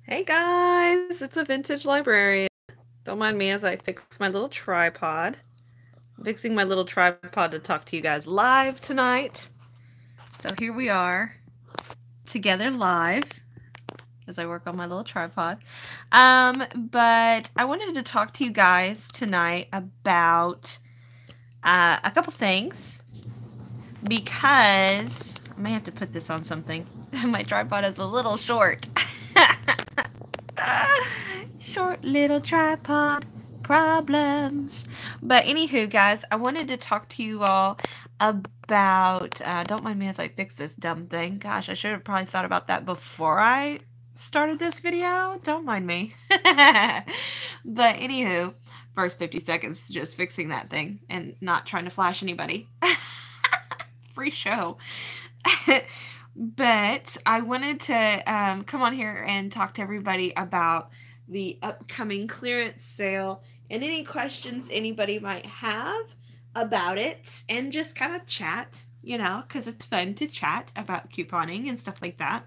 Hey guys, it's a Vintage Librarian. Don't mind me as I fix my little tripod. I'm fixing my little tripod to talk to you guys live tonight. So here we are, together live, as I work on my little tripod. But I wanted to talk to you guys tonight about a couple things, because I may have to put this on something. My tripod is a little short. Short little tripod problems. But anywho, guys, I wanted to talk to you all about, don't mind me as I fix this dumb thing. Gosh, I should have probably thought about that before I started this video. Don't mind me. But anywho, first 50 seconds just fixing that thing and not trying to flash anybody. Free show. But I wanted to come on here and talk to everybody about the upcoming clearance sale and any questions anybody might have about it, and just kind of chat, you know, because it's fun to chat about couponing and stuff like that.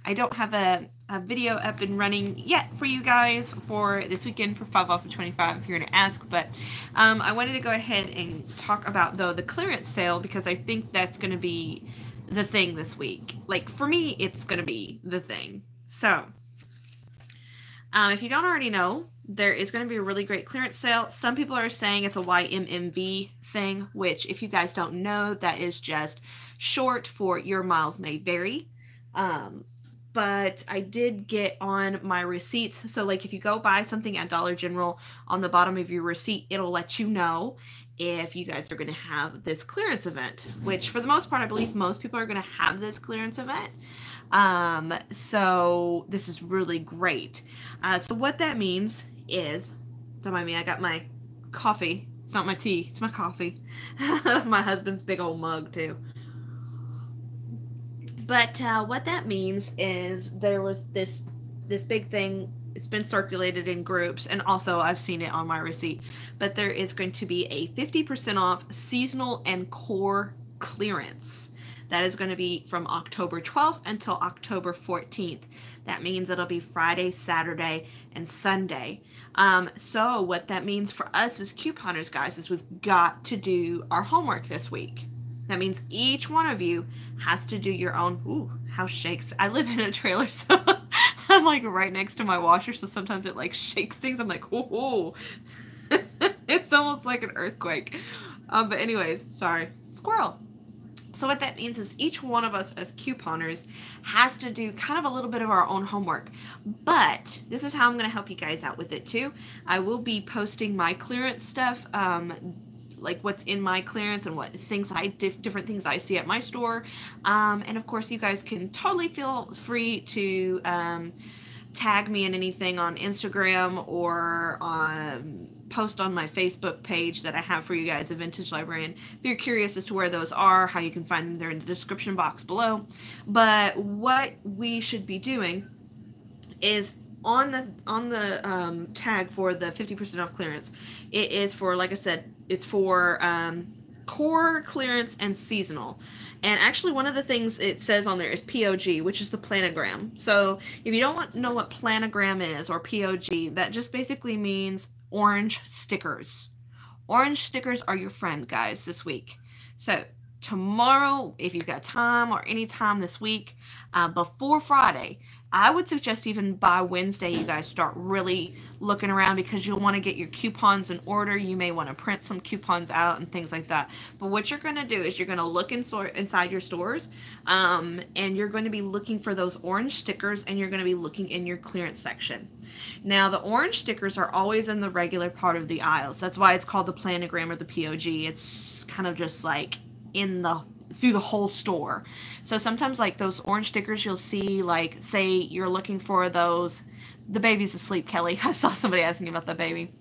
I don't have a video up and running yet for you guys for this weekend for 5 off of 25 if you're going to ask, but I wanted to go ahead and talk about, though, the clearance sale, because I think that's going to be the thing this week. Like, for me, it's going to be the thing. So, if you don't already know, there is going to be a really great clearance sale. Some people are saying it's a YMMV thing, which, if you guys don't know, that is just short for your miles may vary. But I did get on my receipts. So, like, if you go buy something at Dollar General, on the bottom of your receipt, it'll let you know if you guys are going to have this clearance event, which for the most part, I believe most people are going to have this clearance event. So this is really great. So what that means is, don't mind me, I got my coffee. It's not my tea, it's my coffee. My husband's big old mug too. But what that means is there was this big thing. It's been circulated in groups, and also I've seen it on my receipt, but there is going to be a 50% off seasonal and core clearance. That is going to be from October 12th until October 14th. That means it'll be Friday, Saturday, and Sunday. So what that means for us as couponers, guys, is we've got to do our homework this week. That means each one of you has to do your own. Ooh, house shakes. I live in a trailer, so I'm like right next to my washer, so sometimes it like shakes things. I'm like, oh, it's almost like an earthquake. But anyways, sorry, squirrel. So what that means is each one of us as couponers has to do kind of a little bit of our own homework. But this is how I'm going to help you guys out with it too. I will be posting my clearance stuff, like what's in my clearance and what things different things I see at my store. And of course, you guys can totally feel free to tag me in anything on Instagram or post on my Facebook page that I have for you guys, a Vintage Librarian. If you're curious as to where those are, how you can find them, they're in the description box below. But what we should be doing is on the tag for the 50% off clearance, it is for, like I said, it's for core clearance and seasonal. And actually, one of the things it says on there is POG, which is the planogram. So if you don't know what planogram is, or POG, that just basically means orange stickers. Orange stickers are your friend, guys, this week. So tomorrow, if you've got time, or any time this week, before Friday, I would suggest even by Wednesday you guys start really looking around, because you'll want to get your coupons in order. You may want to print some coupons out and things like that. But what you're going to do is you're going to look inside your stores, and you're going to be looking for those orange stickers, and you're going to be looking in your clearance section. Now, the orange stickers are always in the regular part of the aisles. That's why it's called the planogram or the POG. It's kind of just like through the whole store. So sometimes, like, those orange stickers you'll see, like, say you're looking for those, the baby's asleep, Kelly. I saw somebody asking about the baby.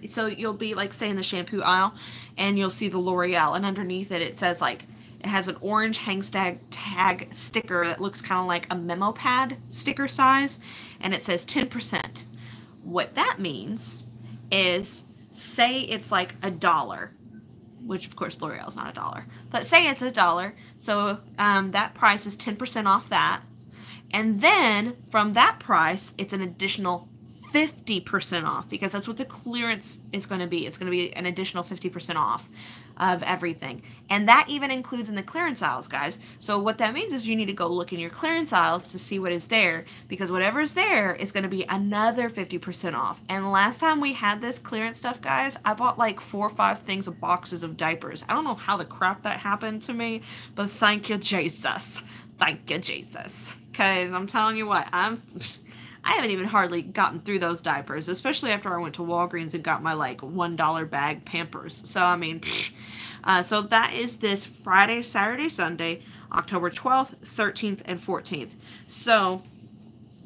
So you'll be, like, say in the shampoo aisle, and you'll see the L'Oreal, and underneath it, it says, like, it has an orange hang tag sticker that looks kind of like a memo pad sticker size, and it says 10%. What that means is, say it's like $1, which of course L'Oreal's not $1, but say it's $1, so that price is 10% off that. And then from that price, it's an additional 50% off, because that's what the clearance is going to be. It's going to be an additional 50% off of everything. And that even includes in the clearance aisles, guys. So what that means is you need to go look in your clearance aisles to see what is there, because whatever is there is going to be another 50% off. And last time we had this clearance stuff, guys, I bought like 4 or 5 things of boxes of diapers. I don't know how the crap that happened to me, but thank you, Jesus. Thank you, Jesus. Because I'm telling you what, I haven't even hardly gotten through those diapers, especially after I went to Walgreens and got my like $1 bag Pampers. So, I mean, so that is this Friday, Saturday, Sunday, October 12th, 13th, and 14th. So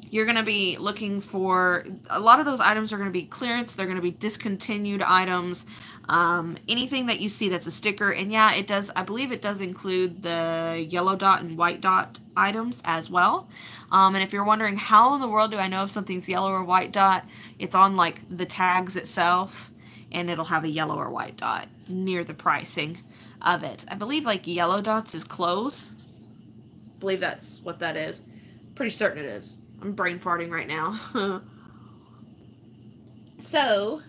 you're going to be looking for, a lot of those items are going to be clearance. They're going to be discontinued items. Anything that you see that's a sticker. And yeah, it does, I believe it does include the yellow dot and white dot items as well. And if you're wondering how in the world do I know if something's yellow or white dot, it's on like the tags itself, and it'll have a yellow or white dot near the pricing of it. I believe like yellow dots is clothes. I believe that's what that is. Pretty certain it is. I'm brain farting right now. So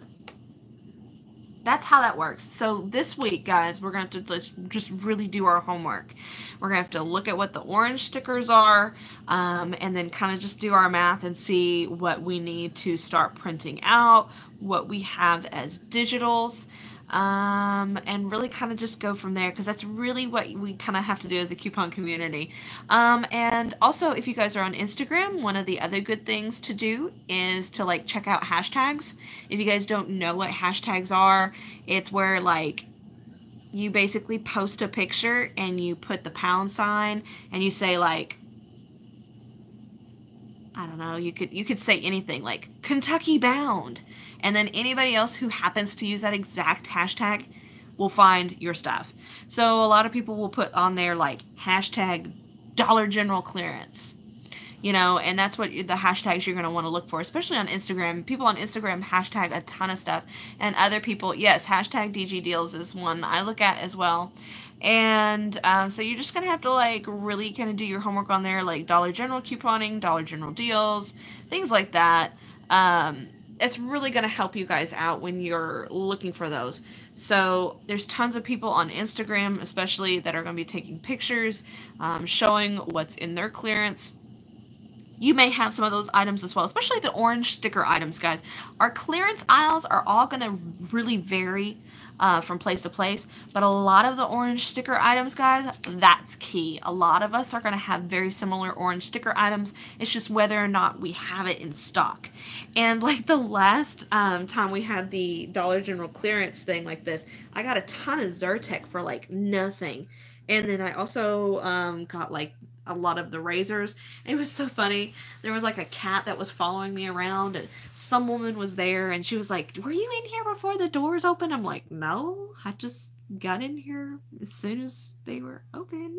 that's how that works. So this week, guys, we're going to have to just really do our homework. We're going to have to look at what the orange stickers are, and then kind of just do our math and see what we need to start printing out, what we have as digitals, and really kind of just go from there, because that's really what we kind of have to do as a coupon community. And also, if you guys are on Instagram, one of the other good things to do is to like check out hashtags. If you guys don't know what hashtags are, it's where like you basically post a picture and you put the pound sign and you say like, I don't know, you could say anything like Kentucky Bound, and then anybody else who happens to use that exact hashtag will find your stuff. So a lot of people will put on there like hashtag Dollar General clearance, you know, and that's what the hashtags you're going to want to look for, especially on Instagram. People on Instagram hashtag a ton of stuff, and other people, yes, hashtag DG Deals is one I look at as well. And so you're just going to have to like really kind of do your homework on there, like Dollar General couponing, Dollar General deals, things like that. It's really going to help you guys out when you're looking for those. So there's tons of people on Instagram, especially, that are going to be taking pictures, showing what's in their clearance. You may have some of those items as well, especially the orange sticker items, guys. Our clearance aisles are all going to really vary from place to place, but a lot of the orange sticker items, guys, that's key. A lot of us are going to have very similar orange sticker items. It's just whether or not we have it in stock. And like the last time we had the Dollar General clearance thing like this, I got a ton of Zyrtec for like nothing. And then I also got like a lot of the razors. It was so funny. There was like a cat that was following me around, and some woman was there, and she was like, "Were you in here before the doors opened?" I'm like, "No, I just got in here as soon as they were open."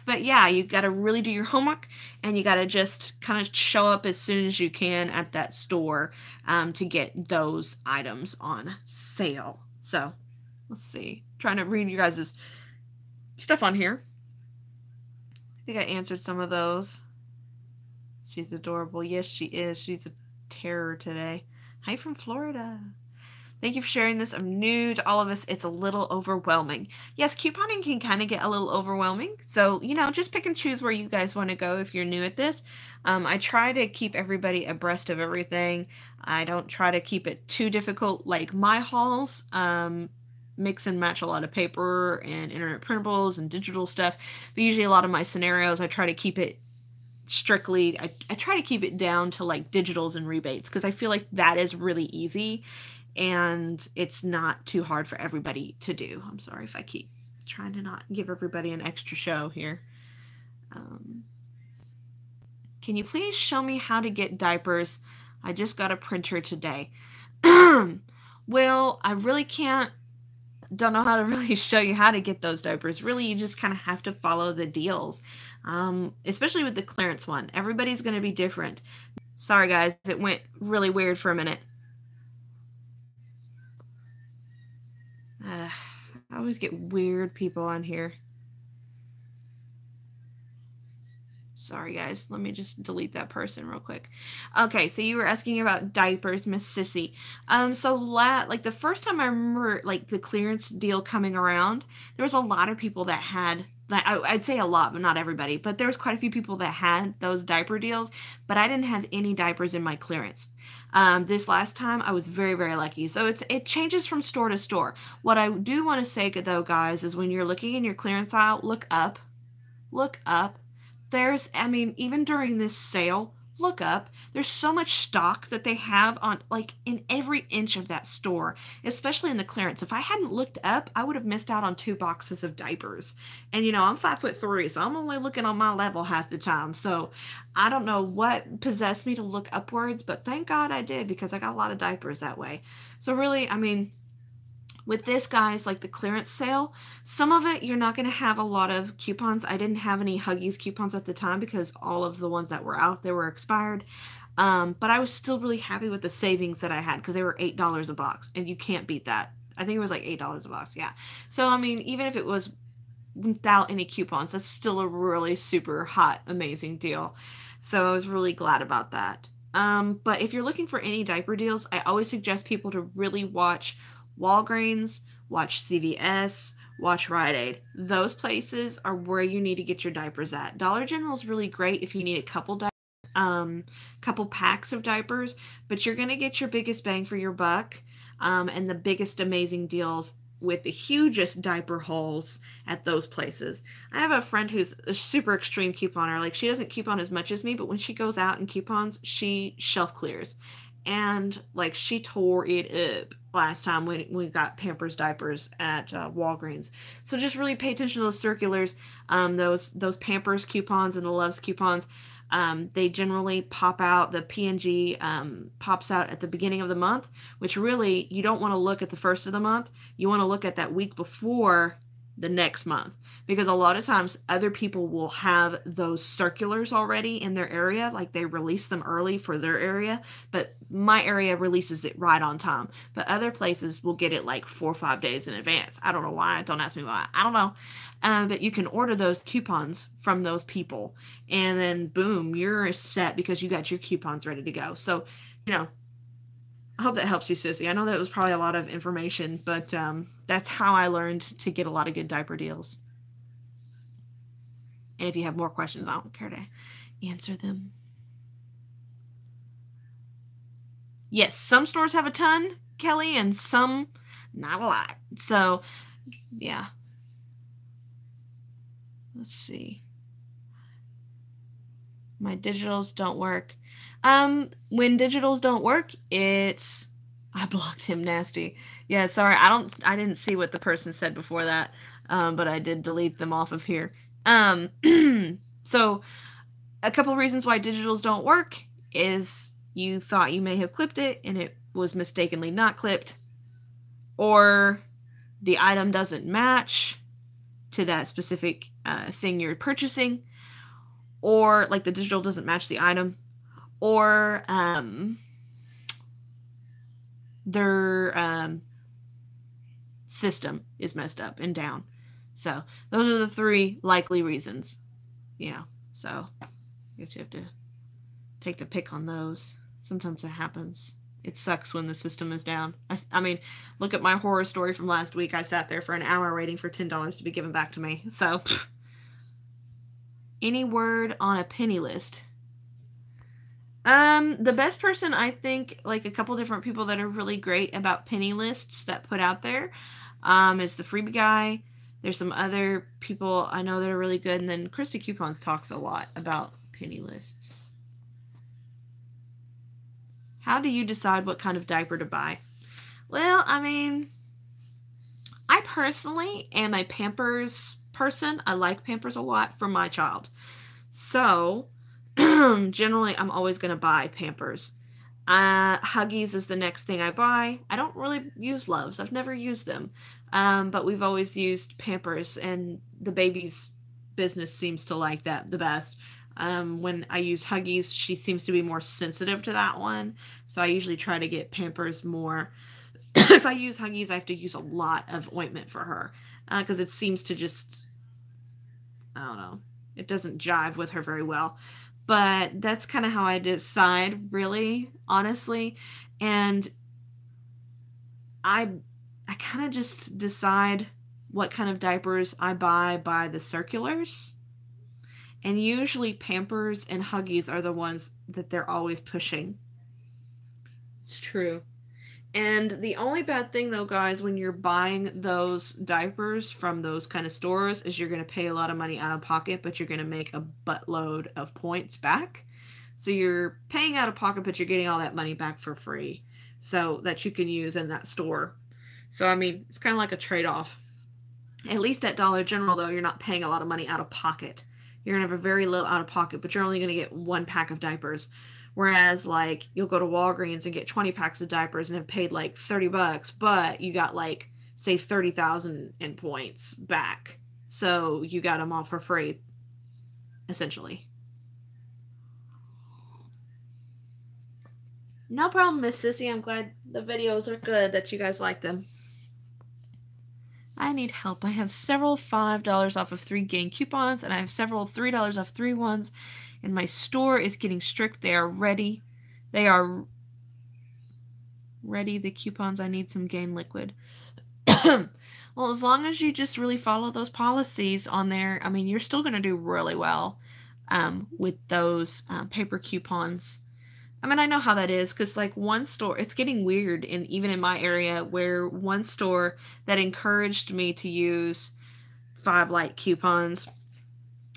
But yeah, you got to really do your homework, and you got to just kind of show up as soon as you can at that store to get those items on sale. So let's see. Trying to read you guys' stuff on here. I think I answered some of those. She's adorable. Yes, she is. She's a terror today. Hi from Florida. Thank you for sharing this. I'm new to all of this. It's a little overwhelming. Yes, couponing can kind of get a little overwhelming. So, you know, just pick and choose where you guys want to go if you're new at this. I try to keep everybody abreast of everything. I don't try to keep it too difficult like my hauls. Mix and match a lot of paper and internet printables and digital stuff. But usually a lot of my scenarios, I try to keep it strictly, I try to keep it down to like digitals and rebates, because I feel like that is really easy and it's not too hard for everybody to do. I'm sorry if I keep trying to not give everybody an extra show here. Can you please show me how to get diapers? I just got a printer today. Well, I really don't know how to really show you how to get those diapers. Really, you just kind of have to follow the deals, especially with the clearance one. Everybody's going to be different. Sorry, guys, it went really weird for a minute. I always get weird people on here. Sorry, guys. Let me just delete that person real quick. Okay, so you were asking about diapers, Miss Sissy. So like the first time I remember like the clearance deal coming around, there was a lot of people that had, like, I'd say a lot, but not everybody, but there was quite a few people that had those diaper deals, but I didn't have any diapers in my clearance. This last time I was very, very lucky. So it changes from store to store. What I do want to say though, guys, is when you're looking in your clearance aisle, look up. Look up. There's, I mean, even during this sale, look up. There's so much stock that they have on, like, in every inch of that store, especially in the clearance. If I hadn't looked up, I would have missed out on 2 boxes of diapers. And, you know, I'm 5'3", so I'm only looking on my level half the time. So I don't know what possessed me to look upwards, but thank God I did, because I got a lot of diapers that way. So really, I mean, with this, guys, like the clearance sale, some of it you're not going to have a lot of coupons. I didn't have any Huggies coupons at the time because all of the ones that were out, they were expired. But I was still really happy with the savings that I had because they were $8 a box, and you can't beat that. I think it was like $8 a box, yeah. So, I mean, even if it was without any coupons, that's still a really super hot, amazing deal. So I was really glad about that. But if you're looking for any diaper deals, I always suggest people to really watch Walgreens, watch CVS, watch Rite Aid. Those places are where you need to get your diapers at. Dollar General is really great if you need a couple packs of diapers, but you're going to get your biggest bang for your buck and the biggest amazing deals with the hugest diaper hauls at those places. I have a friend who's a super extreme couponer. Like, she doesn't coupon as much as me, but when she goes out and coupons, she shelf clears. And, like, she tore it up last time when we got Pampers diapers at Walgreens. So just really pay attention to those circulars, those Pampers coupons and the Loves coupons. They generally pop out. The P&G pops out at the beginning of the month, which really, you don't want to look at the first of the month. You want to look at that week before the next month, because a lot of times other people will have those circulars already in their area, like they release them early for their area, but my area releases it right on time, but other places will get it like 4 or 5 days in advance. I don't know why. Don't ask me why. I don't know. But you can order those coupons from those people, and then boom, you're set because you got your coupons ready to go. So, you know, I hope that helps you, Sissy. I know that was probably a lot of information, but that's how I learned to get a lot of good diaper deals. And if you have more questions, I don't care to answer them. Yes, some stores have a ton, Kelly, and some not a lot. So, yeah. Let's see. My digitals don't work. When digitals don't work, I blocked him nasty. Yeah, sorry. I didn't see what the person said before that. But I did delete them off of here. So a couple reasons why digitals don't work is you thought you may have clipped it and it was mistakenly not clipped, or the item doesn't match to that specific thing you're purchasing, or like the digital doesn't match the item, or their system is messed up and down. So those are the 3 likely reasons, you know. So I guess you have to take the pick on those. Sometimes it happens. It sucks when the system is down. I mean, look at my horror story from last week. I sat there for an hour waiting for $10 to be given back to me. So, any word on a penny list? The best person, I think, like a couple different people that are really great about penny lists that put out there, is the Freebie Guy. There's some other people I know that are really good. And then Christy Coupons talks a lot about penny lists. How do you decide what kind of diaper to buy? Well, I mean, I personally am a Pampers person. I like Pampers a lot for my child. So, generally, I'm always going to buy Pampers. Huggies is the next thing I buy. I don't really use Loves. I've never used them. But we've always used Pampers, and the baby's business seems to like that the best. When I use Huggies, she seems to be more sensitive to that one. So I usually try to get Pampers more. If I use Huggies, I have to use a lot of ointment for her. Because it seems to just, I don't know, It doesn't jive with her very well. But that's kind of how I decide, really, honestly. And I kind of just decide what kind of diapers I buy by the circulars. And usually Pampers and Huggies are the ones that they're always pushing. It's true. And the only bad thing, though, guys, when you're buying those diapers from those kind of stores is you're going to pay a lot of money out of pocket, but you're going to make a buttload of points back. So you're paying out of pocket, but you're getting all that money back for free, so that you can use in that store. So, I mean, it's kind of like a trade-off. At least at Dollar General, though, you're not paying a lot of money out of pocket. You're going to have a very low out of pocket, but you're only going to get 1 pack of diapers. Whereas, like, you'll go to Walgreens and get 20 packs of diapers and have paid, like, $30, but you got, like, say, 30,000 in points back. So you got them all for free, essentially. No problem, Miss Sissy. I'm glad the videos are good, that you guys like them. I need help. I have several $5 off of 3 gain coupons, and I have several $3 off 3 ones. And my store is getting strict. They are ready. They are ready. The coupons, I need some gain liquid. Well, as long as you just really follow those policies on there, I mean, you're still going to do really well with those paper coupons. I mean, I know how that is, because like one store, it's getting weird, even in my area, where one store that encouraged me to use 5 Light coupons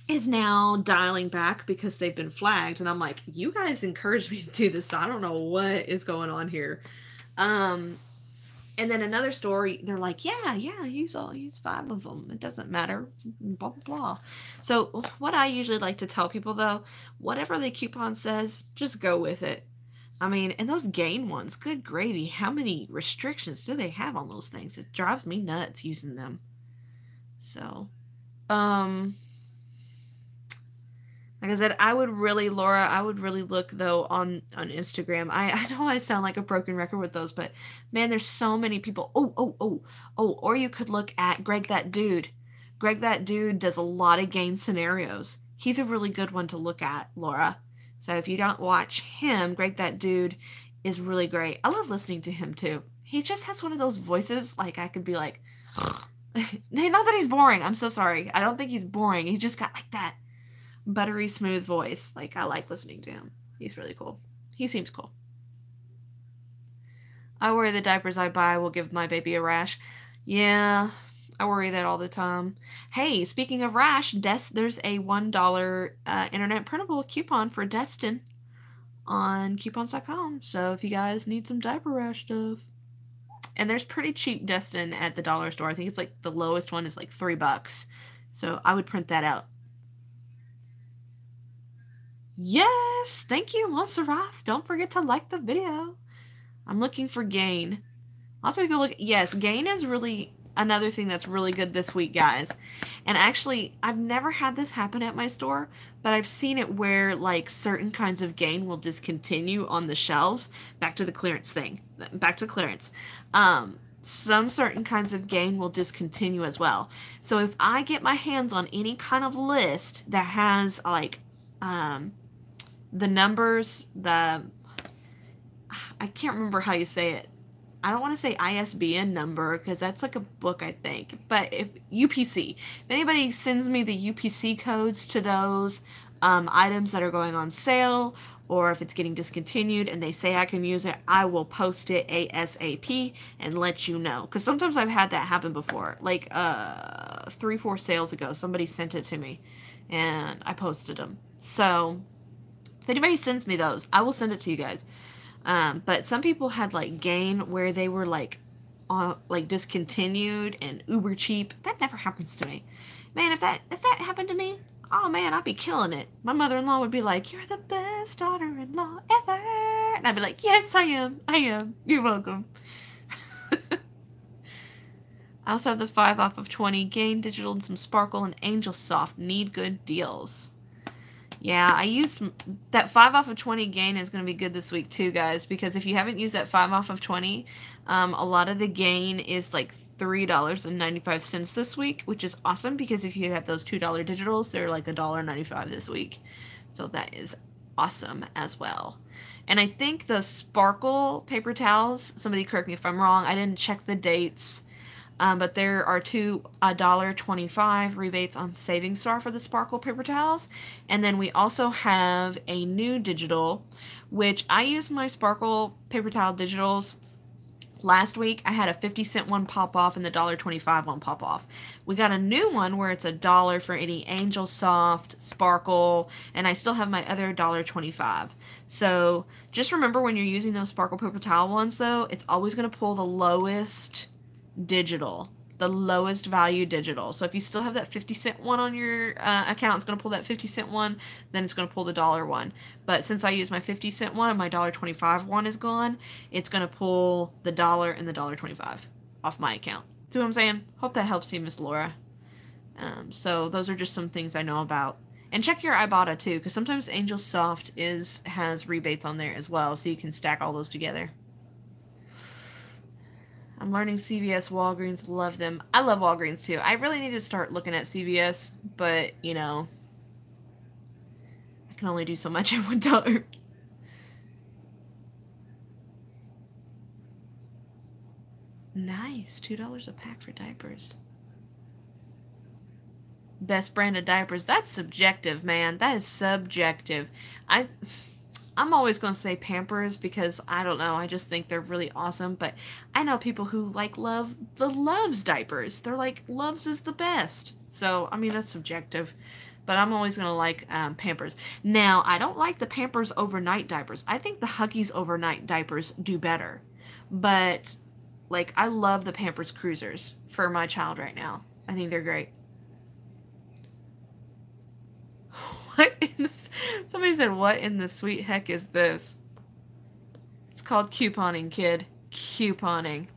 is now dialing back because they've been flagged. And I'm like, you guys encouraged me to do this, so I don't know what is going on here. And then another store, they're like, yeah, use 5 of them. It doesn't matter, blah, blah, blah. So what I usually like to tell people, though, whatever the coupon says, just go with it. I mean, and those gain ones, good gravy, how many restrictions do they have on those things? It drives me nuts using them. So, like I said, Laura, I would really look, though, on Instagram. I know I sound like a broken record with those, but, man, there's so many people. Or you could look at Greg That Dude. Greg That Dude does a lot of gain scenarios. He's a really good one to look at, Laura. So if you don't watch him, Greg That Dude is really great. I love listening to him, too. He just has one of those voices, like, I could be like, not that he's boring. I'm so sorry. I don't think he's boring. He just got, like, that buttery smooth voice. Like, I like listening to him. He's really cool. He seems cool. I worry the diapers I buy will give my baby a rash. Yeah, I worry that all the time. Hey, speaking of rash, there's a $1 internet printable coupon for Destin on coupons.com. So if you guys need some diaper rash stuff. And there's pretty cheap Destin at the dollar store. I think it's like the lowest one is like $3. So I would print that out. Yes, thank you, Monserrat. Don't forget to like the video. I'm looking for gain. Also, if you look, yes, gain is really another thing that's really good this week, guys. And actually, I've never had this happen at my store, but I've seen it where like certain kinds of gain will discontinue on the shelves. Back to the clearance thing. Back to clearance. Some certain kinds of gain will discontinue as well. So if I get my hands on any kind of list that has like the numbers, I can't remember how you say it. I don't want to say ISBN number because that's like a book, I think. But if UPC, if anybody sends me the UPC codes to those items that are going on sale, or if it's getting discontinued and they say I can use it, I will post it ASAP and let you know. Because sometimes I've had that happen before. Like 3-4 sales ago, somebody sent it to me and I posted them. So if anybody sends me those, I will send it to you guys. But some people had like gain where they were like discontinued and uber cheap. That never happens to me. Man, if that happened to me, oh man, I'd be killing it. My mother-in-law would be like, "You're the best daughter-in-law ever." And I'd be like, "Yes, I am. I am. You're welcome." I also have the 5 off of 20 Gain Digital and some Sparkle and Angel Soft. Need good deals. Yeah, I used that 5 off of 20 gain is going to be good this week too, guys, because if you haven't used that 5 off of 20, a lot of the gain is like $3.95 this week, which is awesome because if you have those $2 digitals, they're like $1.95 this week. So that is awesome as well. And I think the Sparkle paper towels, somebody correct me if I'm wrong, I didn't check the dates, but there are two $1.25 rebates on Savings Star for the Sparkle paper towels. And then we also have a new digital, which I used my Sparkle paper towel digitals last week. I had a 50-cent one pop off and the $1.25 one pop off. We got a new one where it's $1 for any Angel Soft, Sparkle, and I still have my other $1.25. So just remember when you're using those Sparkle paper towel ones though, it's always going to pull the lowest digital, the lowest value digital. So if you still have that 50-cent one on your account, it's going to pull that 50-cent one, then it's going to pull the $1 one. But since I use my 50-cent one and my $1.25 one is gone, it's going to pull the $1 and the $1.25 off my account. See what I'm saying? Hope that helps you, Miss Laura. So those are just some things I know about. And check your Ibotta too, because sometimes Angel Soft has rebates on there as well, so you can stack all those together. I'm learning CVS, Walgreens, love them. I love Walgreens too. I really need to start looking at CVS, but, you know, I can only do so much at one time. Nice. $2 a pack for diapers. Best brand of diapers. That's subjective, man. That is subjective. I'm always going to say Pampers because, I don't know, I just think they're really awesome. But I know people who, like, love the Love's diapers. They're like, Love's is the best. So, I mean, that's subjective. But I'm always going to like Pampers. Now, I don't like the Pampers overnight diapers. I think the Huggies overnight diapers do better. But, like, I love the Pampers Cruisers for my child right now. I think they're great. What in the, somebody said, what in the sweet heck is this? It's called couponing, kid. Couponing.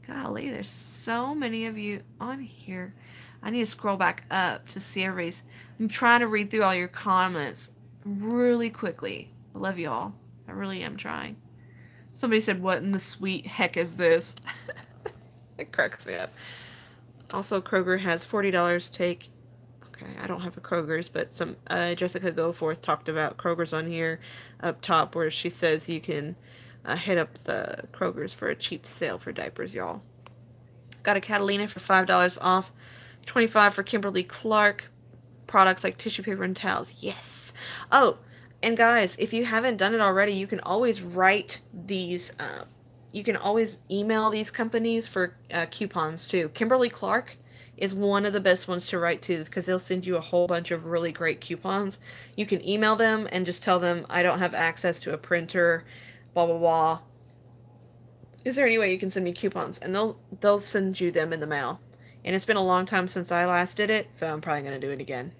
Golly, there's so many of you on here. I need to scroll back up to see everybody's. I'm trying to read through all your comments really quickly. I love y'all. I really am trying. Somebody said, what in the sweet heck is this? It cracks me up. Also, Kroger has $40 take. Okay, I don't have a Kroger's, but some Jessica Goforth talked about Kroger's on here up top where she says you can hit up the Kroger's for a cheap sale for diapers, y'all. Got a Catalina for $5 off, $25 for Kimberly Clark. Products like tissue paper and towels. Yes. Oh, and guys, if you haven't done it already, you can always write these, you can always email these companies for coupons too. Kimberly Clark is one of the best ones to write to because they'll send you a whole bunch of really great coupons. You can email them and just tell them, I don't have access to a printer, blah, blah, blah. Is there any way you can send me coupons? And they'll send you them in the mail. And it's been a long time since I last did it, so I'm probably going to do it again.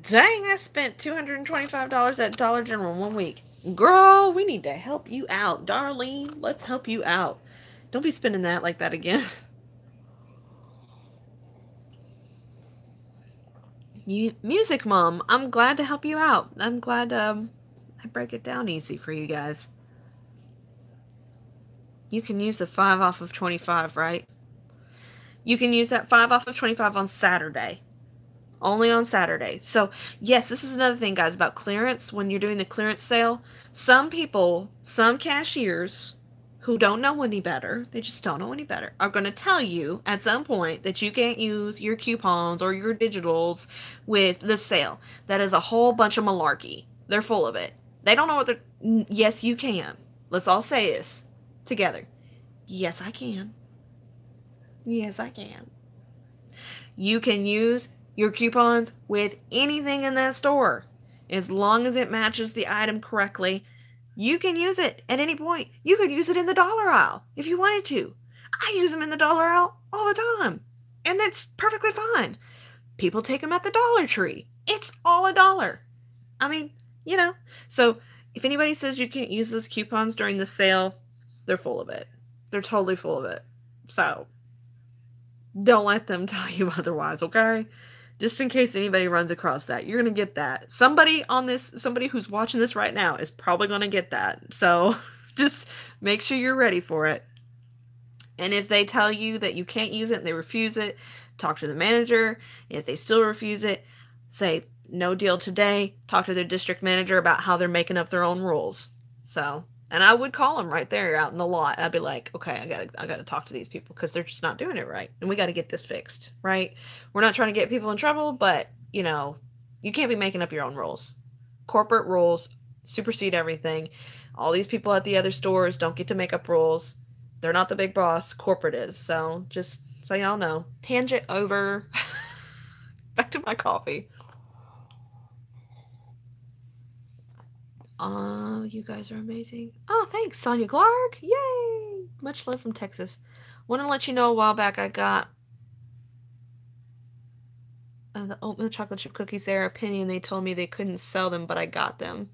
Dang, I spent $225 at Dollar General in 1 week. Girl, we need to help you out. Darlene, let's help you out. Don't be spending that like that again. Music Mom, I'm glad to help you out. I'm glad I break it down easy for you guys. You can use the 5 off of 25, right? You can use that 5 off of 25 on Saturday. Only on Saturday. So, yes, this is another thing, guys, about clearance. When you're doing the clearance sale, some people, some cashiers who don't know any better, they just don't know any better, are going to tell you at some point that you can't use your coupons or your digitals with the sale. That is a whole bunch of malarkey. They're full of it. They don't know what they're... Yes, you can. Let's all say this together. Yes, I can. Yes, I can. You can use your coupons with anything in that store. As long as it matches the item correctly, you can use it at any point. You could use it in the dollar aisle if you wanted to. I use them in the dollar aisle all the time. And that's perfectly fine. People take them at the Dollar Tree. It's all $1. I mean, you know. So if anybody says you can't use those coupons during the sale, they're full of it. They're totally full of it. So don't let them tell you otherwise, okay? Just in case anybody runs across that. You're going to get that. Somebody on this, somebody who's watching this right now is probably going to get that. So Just make sure you're ready for it. And if they tell you that you can't use it and they refuse it, talk to the manager. If they still refuse it, say, no deal today. Talk to their district manager about how they're making up their own rules. So, and I would call them right there out in the lot. I'd be like, okay, I gotta talk to these people because they're just not doing it right. And we got to get this fixed, right? We're not trying to get people in trouble, but, you know, you can't be making up your own rules. Corporate rules supersede everything. All these people at the other stores don't get to make up rules. They're not the big boss. Corporate is. So just so y'all know. Tangent over. Back to my coffee. Oh, you guys are amazing. Oh, thanks, Sonia Clark. Yay! Much love from Texas. Want to let you know a while back I got the oatmeal chocolate chip cookies there a penny, and they told me they couldn't sell them, but I got them.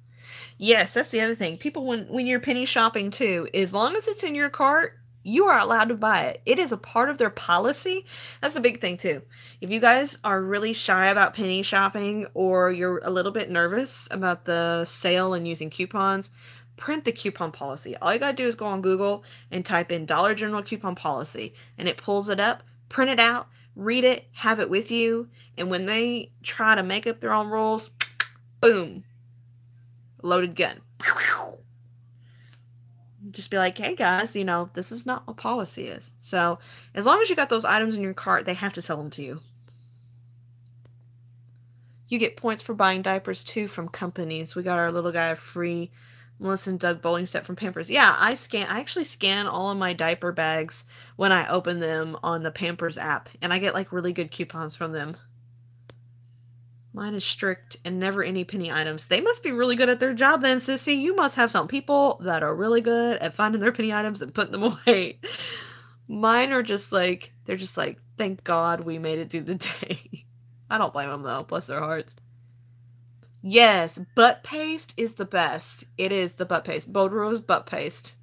Yes, that's the other thing. People, when you're penny shopping too, as long as it's in your cart, you are allowed to buy it. It is a part of their policy. That's the big thing too. If you guys are really shy about penny shopping, or you're a little bit nervous about the sale and using coupons, print the coupon policy. All you gotta do is go on Google and type in Dollar General coupon policy, and it pulls it up. Print it out, read it, have it with you, and when they try to make up their own rules, boom, loaded gun. Just be like, hey guys, you know, this is not what policy is. So as long as you got those items in your cart, they have to sell them to you. You get points for buying diapers too from companies. We got our little guy a free Melissa and Doug bowling set from Pampers. Yeah, I actually scan all of my diaper bags when I open them on the Pampers app, and I get like really good coupons from them. Mine is strict and never any penny items. They must be really good at their job then, sissy. You must have some people that are really good at finding their penny items and putting them away. Mine are just like, they're just like, thank God we made it through the day. I don't blame them though, bless their hearts. Yes, butt paste is the best. It is the butt paste. Bodrose butt paste.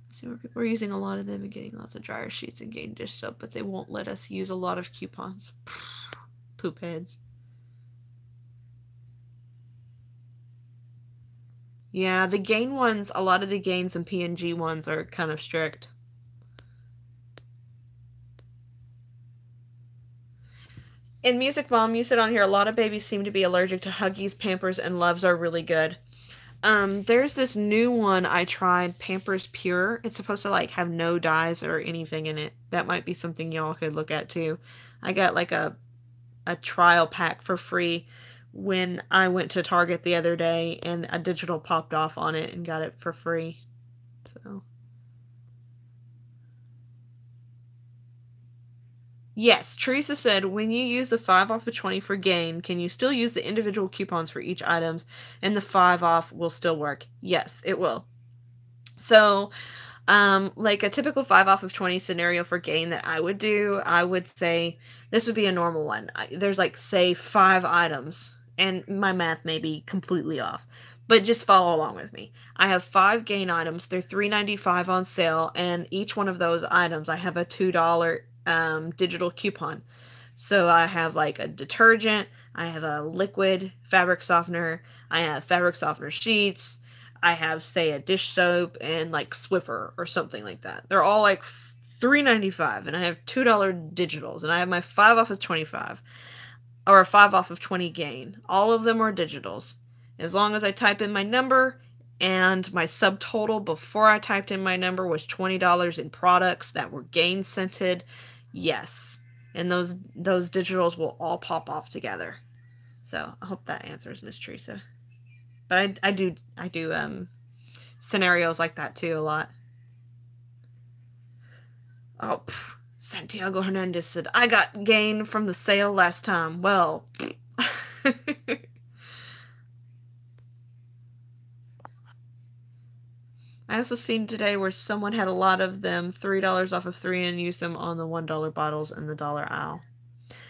I see where people are using a lot of them and getting lots of dryer sheets and getting dish soap, but they won't let us use a lot of coupons. Poop heads. Yeah, the Gain ones, a lot of the Gains and P&G ones are kind of strict. In Music Mom, you said on here, a lot of babies seem to be allergic to Huggies, Pampers, and Loves are really good. There's this new one I tried, Pampers Pure. It's supposed to like have no dyes or anything in it. That might be something y'all could look at too. I got like a trial pack for free when I went to Target the other day, and a digital popped off on it and got it for free. So yes, Teresa said, when you use the 5 off of 20 for Gain, can you still use the individual coupons for each items and the 5 off will still work? Yes, it will. So like a typical 5 off of 20 scenario for Gain that I would do, I would say this would be a normal one. There's like, say, 5 items, and my math may be completely off, but just follow along with me. I have 5 Gain items. They're $3.95 on sale, and each one of those items I have a $2 digital coupon. So I have like a detergent, I have a liquid fabric softener, I have fabric softener sheets, I have, say, a dish soap and like Swiffer or something like that. They're all like $3.95, and I have $2 digitals, and I have my 5 off of 25 or 5 off of 20 Gain. All of them are digitals. As long as I type in my number, and my subtotal before I typed in my number was $20 in products that were Gain scented, yes. And those digitals will all pop off together. So I hope that answers Miss Teresa. But I do scenarios like that too a lot. Oh, Santiago Hernandez said, I got Gain from the sale last time. Well, I also seen today where someone had a lot of them, $3 off of 3, and used them on the $1 bottles in the dollar aisle.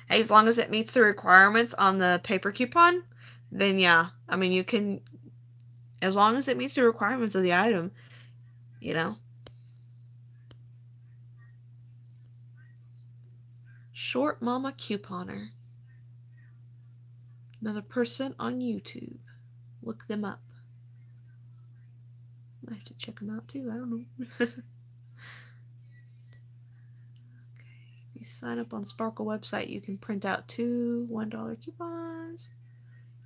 Hey, as long as it meets the requirements on the paper coupon, then yeah. I mean, you can, as long as it meets the requirements of the item, you know. Short Mama Couponer. Another person on YouTube. Look them up. I have to check them out too. I don't know. Okay. If you sign up on Sparkle website, you can print out 2 $1 coupons.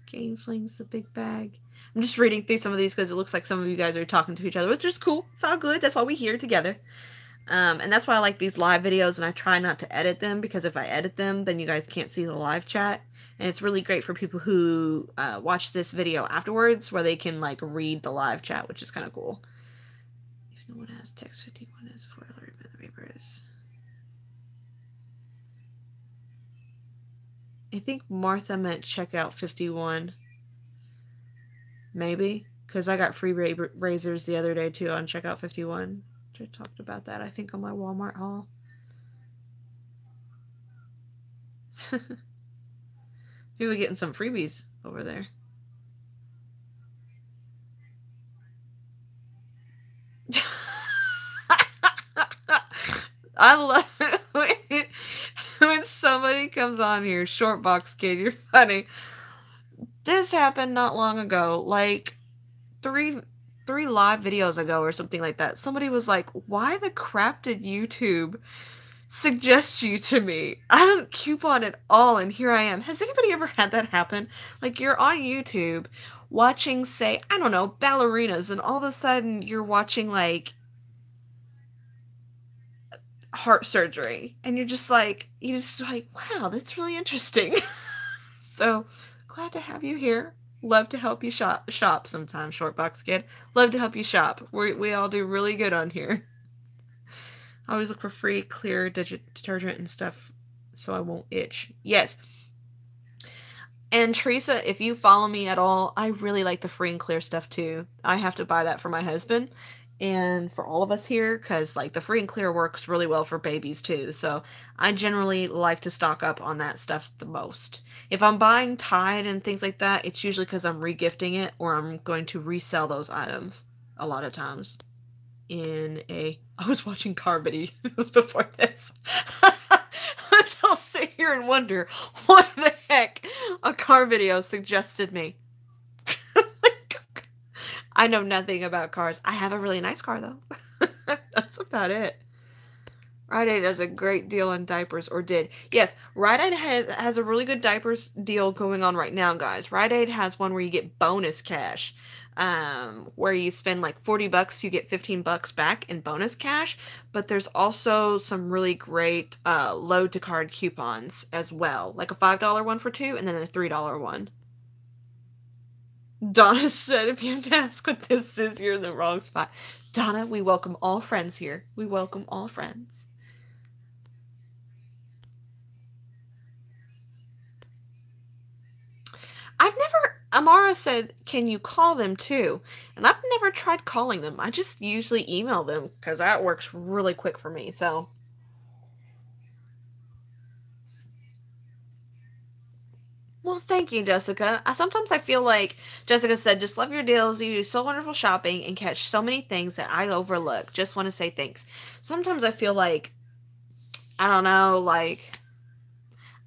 Game Flings the big bag. I'm just reading through some of these because it looks like some of you guys are talking to each other, which is cool. It's all good. That's why we're here together. And that's why I like these live videos, and I try not to edit them, because if I edit them, then you guys can't see the live chat. And it's really great for people who watch this video afterwards, where they can like read the live chat, which is kind of cool. If no one has text 51 is $4 papers. I think Martha meant checkout 51. Maybe, because I got free razors the other day too on checkout 51. I talked about that, I think, on my Walmart haul. People getting some freebies over there. I love it when somebody comes on here. Short box kid, you're funny. This happened not long ago, like three live videos ago or something like that. Somebody was like, why the crap did YouTube suggest you to me? I don't coupon at all, and here I am. Has anybody ever had that happen? Like, you're on YouTube watching, say, I don't know, ballerinas, and all of a sudden you're watching like heart surgery, and you're just like wow, that's really interesting. So glad to have you here. Love to help you shop sometimes, Short Box Kid. Love to help you shop. We all do really good on here. I always look for free, clear detergent and stuff so I won't itch. Yes. And Teresa, if you follow me at all, I really like the free and clear stuff too. I have to buy that for my husband and for all of us here, because like the free and clear works really well for babies too. So I generally like to stock up on that stuff the most. If I'm buying Tide and things like that, it's usually because I'm regifting it, or I'm going to resell those items a lot of times. I was watching car videos before this. I'll sit here and wonder what the heck a car video suggested me. I know nothing about cars. I have a really nice car, though. That's about it. Rite Aid does a great deal on diapers, or did. Yes, Rite Aid has a really good diapers deal going on right now, guys. Rite Aid has one where you get bonus cash. Where you spend like $40, you get $15 back in bonus cash. But there's also some really great load to card coupons as well. Like a $5 one for 2, and then a $3 one. Donna said, if you have to ask what this is, you're in the wrong spot. Donna, we welcome all friends here. We welcome all friends. Amara said, can you call them too? And I've never tried calling them. I just usually email them, because that works really quick for me, so. Well, thank you, Jessica. Sometimes I feel like Jessica said, just love your deals. You do so wonderful shopping and catch so many things that I overlook. Just want to say thanks. Sometimes I feel like, I don't know, like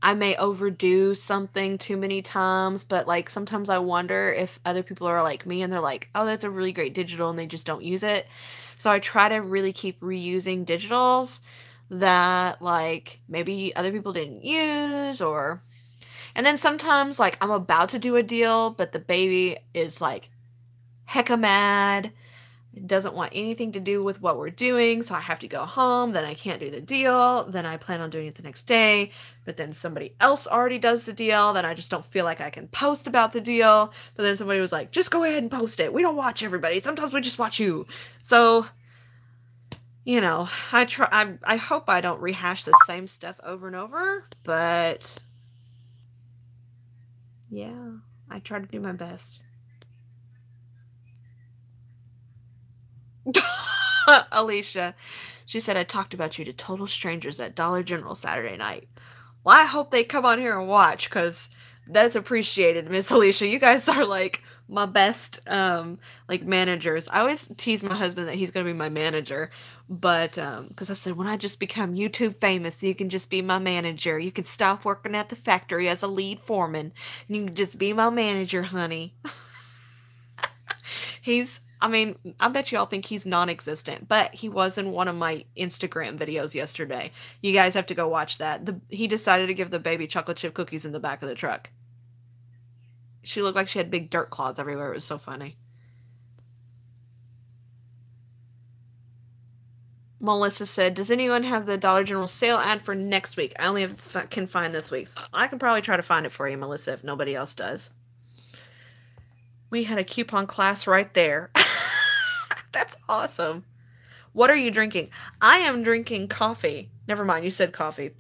I may overdo something too many times, but like sometimes I wonder if other people are like me and they're like, oh, that's a really great digital, and they just don't use it. So I try to really keep reusing digitals that like maybe other people didn't use, or... And then sometimes, like, I'm about to do a deal, but the baby is, like, hecka mad. It doesn't want anything to do with what we're doing, so I have to go home. Then I can't do the deal. Then I plan on doing it the next day. But then somebody else already does the deal. Then I just don't feel like I can post about the deal. But then somebody was like, just go ahead and post it. We don't watch everybody. Sometimes we just watch you. So, you know, I hope I don't rehash the same stuff over and over. But... yeah, I try to do my best. Alicia, she said, I talked about you to total strangers at Dollar General Saturday night. Well, I hope they come on here and watch, because that's appreciated, Miss Alicia. You guys are, like, my best, like, managers. I always tease my husband that he's going to be my manager, but, because I said, when I just become YouTube famous, you can just be my manager. You can stop working at the factory as a lead foreman, and you can just be my manager, honey. I mean, I bet you all think he's non-existent, but he was in one of my Instagram videos yesterday. You guys have to go watch that. He decided to give the baby chocolate chip cookies in the back of the truck. She looked like she had big dirt clods everywhere. It was so funny. Melissa said, does anyone have the Dollar General sale ad for next week? I only can find this week's. I can probably try to find it for you, Melissa, if nobody else does. We had a coupon class right there. That's awesome. What are you drinking? I am drinking coffee. Never mind, you said coffee.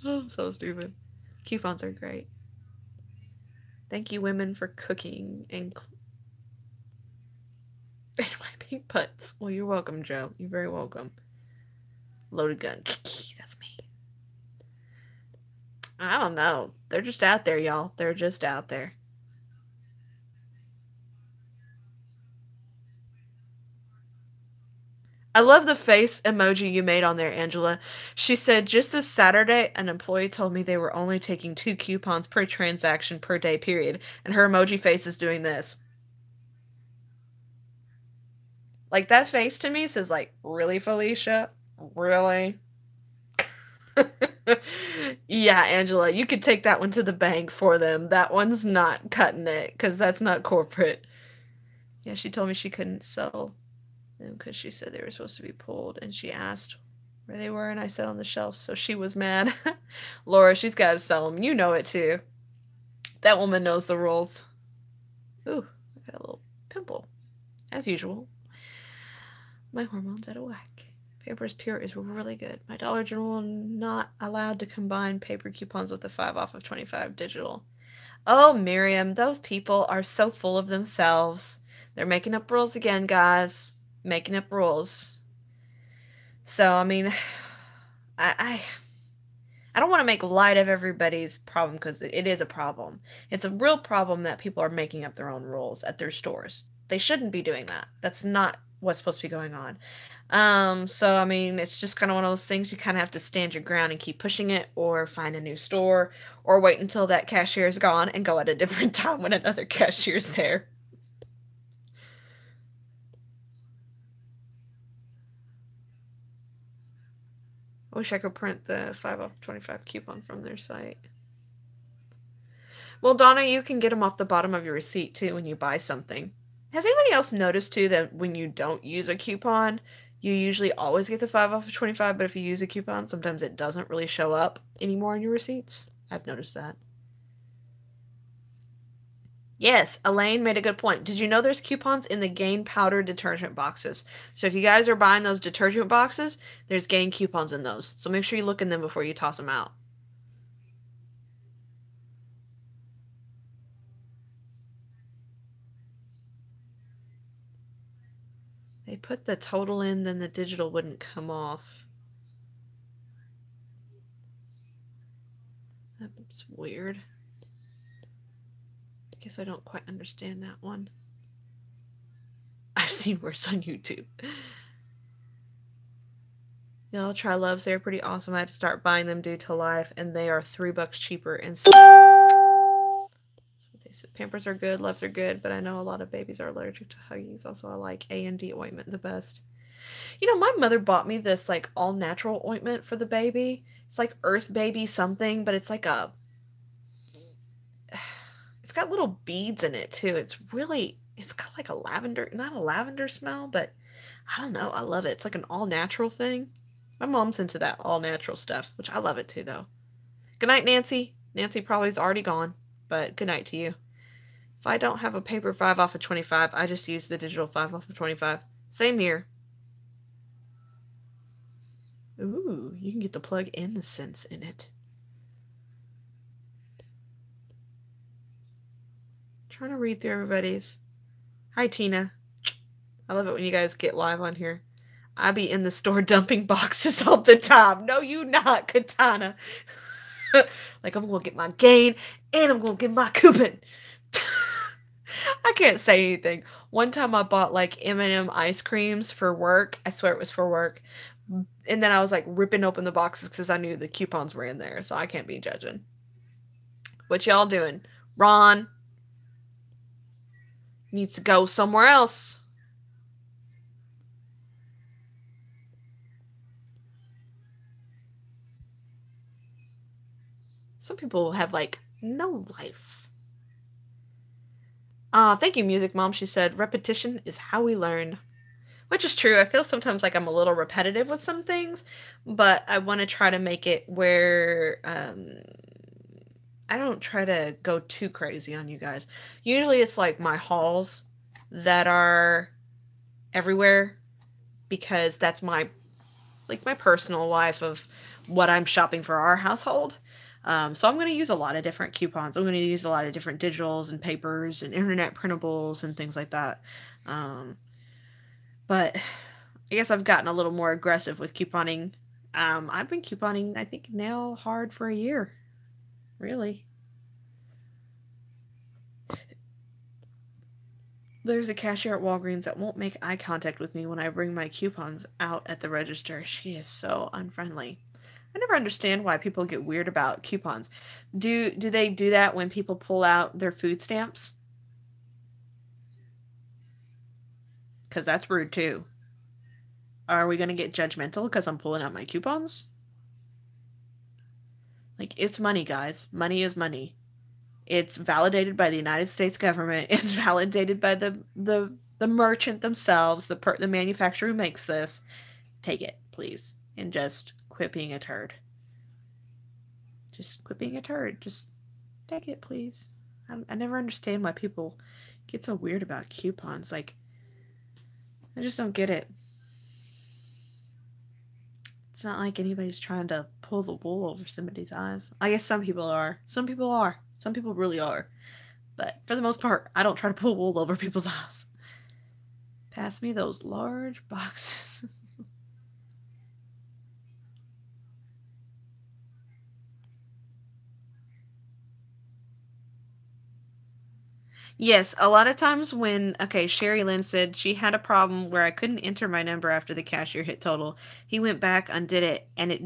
Oh, so stupid. Coupons are great. Thank you, women, for cooking and my pink putts. Well, you're welcome, Joe. You're very welcome. Loaded gun. That's me. I don't know. They're just out there, y'all. They're just out there. I love the face emoji you made on there, Angela. She said, just this Saturday, an employee told me they were only taking 2 coupons per transaction per day, period. And her emoji face is doing this. Like, that face to me says, like, really, Felicia? Really? Yeah, Angela, you could take that one to the bank for them. That one's not cutting it, because that's not corporate. Yeah, she told me she couldn't sell them because she said they were supposed to be pulled, and she asked where they were, and I said on the shelf, so she was mad. Laura, she's got to sell them. You know it, too. That woman knows the rules. Ooh, I got a little pimple, as usual. My hormones out of whack. Pampers Pure is really good. My Dollar General not allowed to combine paper coupons with the 5 off of 25 digital. Oh, Miriam, those people are so full of themselves. They're making up rules again, guys. Making up rules. So, I mean, I don't want to make light of everybody's problem because it is a problem. It's a real problem that people are making up their own rules at their stores. They shouldn't be doing that. That's not what's supposed to be going on. So, I mean, it's just kind of one of those things you kind of have to stand your ground and keep pushing it, or find a new store, or wait until that cashier is gone and go at a different time when another cashier's there. I wish I could print the 5 off 25 coupon from their site. Well, Donna, you can get them off the bottom of your receipt, too, when you buy something. Has anybody else noticed, too, that when you don't use a coupon, you usually always get the 5 off of 25, but if you use a coupon, sometimes it doesn't really show up anymore in your receipts? I've noticed that. Yes, Elaine made a good point. Did you know there's coupons in the Gain powder detergent boxes? So if you guys are buying those detergent boxes, there's Gain coupons in those. So make sure you look in them before you toss them out. They put the total in, then the digital wouldn't come off. That's weird. I guess I don't quite understand that one. I've seen worse on YouTube. Y'all try Loves. They're pretty awesome. I had to start buying them due to life, and they are $3 cheaper. And so they said Pampers are good, Loves are good, but I know a lot of babies are allergic to Huggies. Also, I like A&D ointment the best. You know, my mother bought me this like all natural ointment for the baby. It's like Earth Baby something, but it's like a... It's got little beads in it too. It's got like a lavender, not a lavender smell, but I don't know. I love it. It's like an all natural thing. My mom's into that all natural stuff, which I love it too, though. Good night, Nancy. Nancy probably is already gone, but good night to you. If I don't have a paper 5 off of 25, I just use the digital 5 off of 25. Same here. Ooh, you can get the plug and the scents in it. Trying to read through everybody's. Hi, Tina. I love it when you guys get live on here. I be in the store dumping boxes all the time. No, you not, Katana. Like, I'm going to get my gain, and I'm going to get my coupon. I can't say anything. One time I bought, like, M&M ice creams for work. I swear it was for work. And then I was, like, ripping open the boxes because I knew the coupons were in there, so I can't be judging. What y'all doing? Ron? Needs to go somewhere else. Some people have, like, no life. Thank you, Music Mom. She said, repetition is how we learn. Which is true. I feel sometimes like I'm a little repetitive with some things, but I want to try to make it where I don't try to go too crazy on you guys. Usually it's like my hauls that are everywhere, because that's my personal life of what I'm shopping for our household. So I'm going to use a lot of different coupons. I'm going to use a lot of different digitals and papers and internet printables and things like that. But I guess I've gotten a little more aggressive with couponing. I've been couponing, I think, now hard for a year. Really. There's a cashier at Walgreens that won't make eye contact with me when I bring my coupons out at the register. She is so unfriendly. I never understand why people get weird about coupons. Do they do that when people pull out their food stamps? Because that's rude too. Are we going to get judgmental because I'm pulling out my coupons? Like, it's money, guys. Money is money. It's validated by the United States government. It's validated by the merchant themselves, the manufacturer who makes this. Take it, please. And just quit being a turd. Just quit being a turd. Just take it, please. I never understand why people get so weird about coupons. Like, I just don't get it. It's not like anybody's trying to pull the wool over somebody's eyes. I guess some people are. Some people are. Some people really are. But for the most part, I don't try to pull wool over people's eyes. Pass me those large boxes. Yes, a lot of times when, okay, Sherry Lynn said she had a problem where I couldn't enter my number after the cashier hit total. He went back, undid it, and it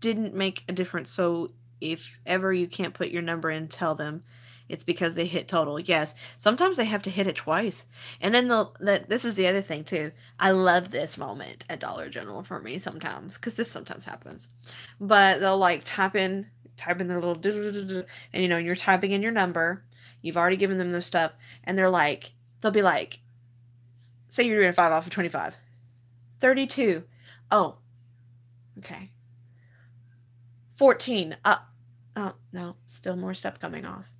didn't make a difference. So if ever you can't put your number in, tell them it's because they hit total. Yes, sometimes they have to hit it twice. And then this is the other thing too. I love this moment at Dollar General for me sometimes, because this sometimes happens. But they'll like type in their little and you're typing in your number. You've already given them their stuff, and they'll be like, say you're doing a 5 off of 25. 32. Oh, okay. 14. Oh, no, still more stuff coming off.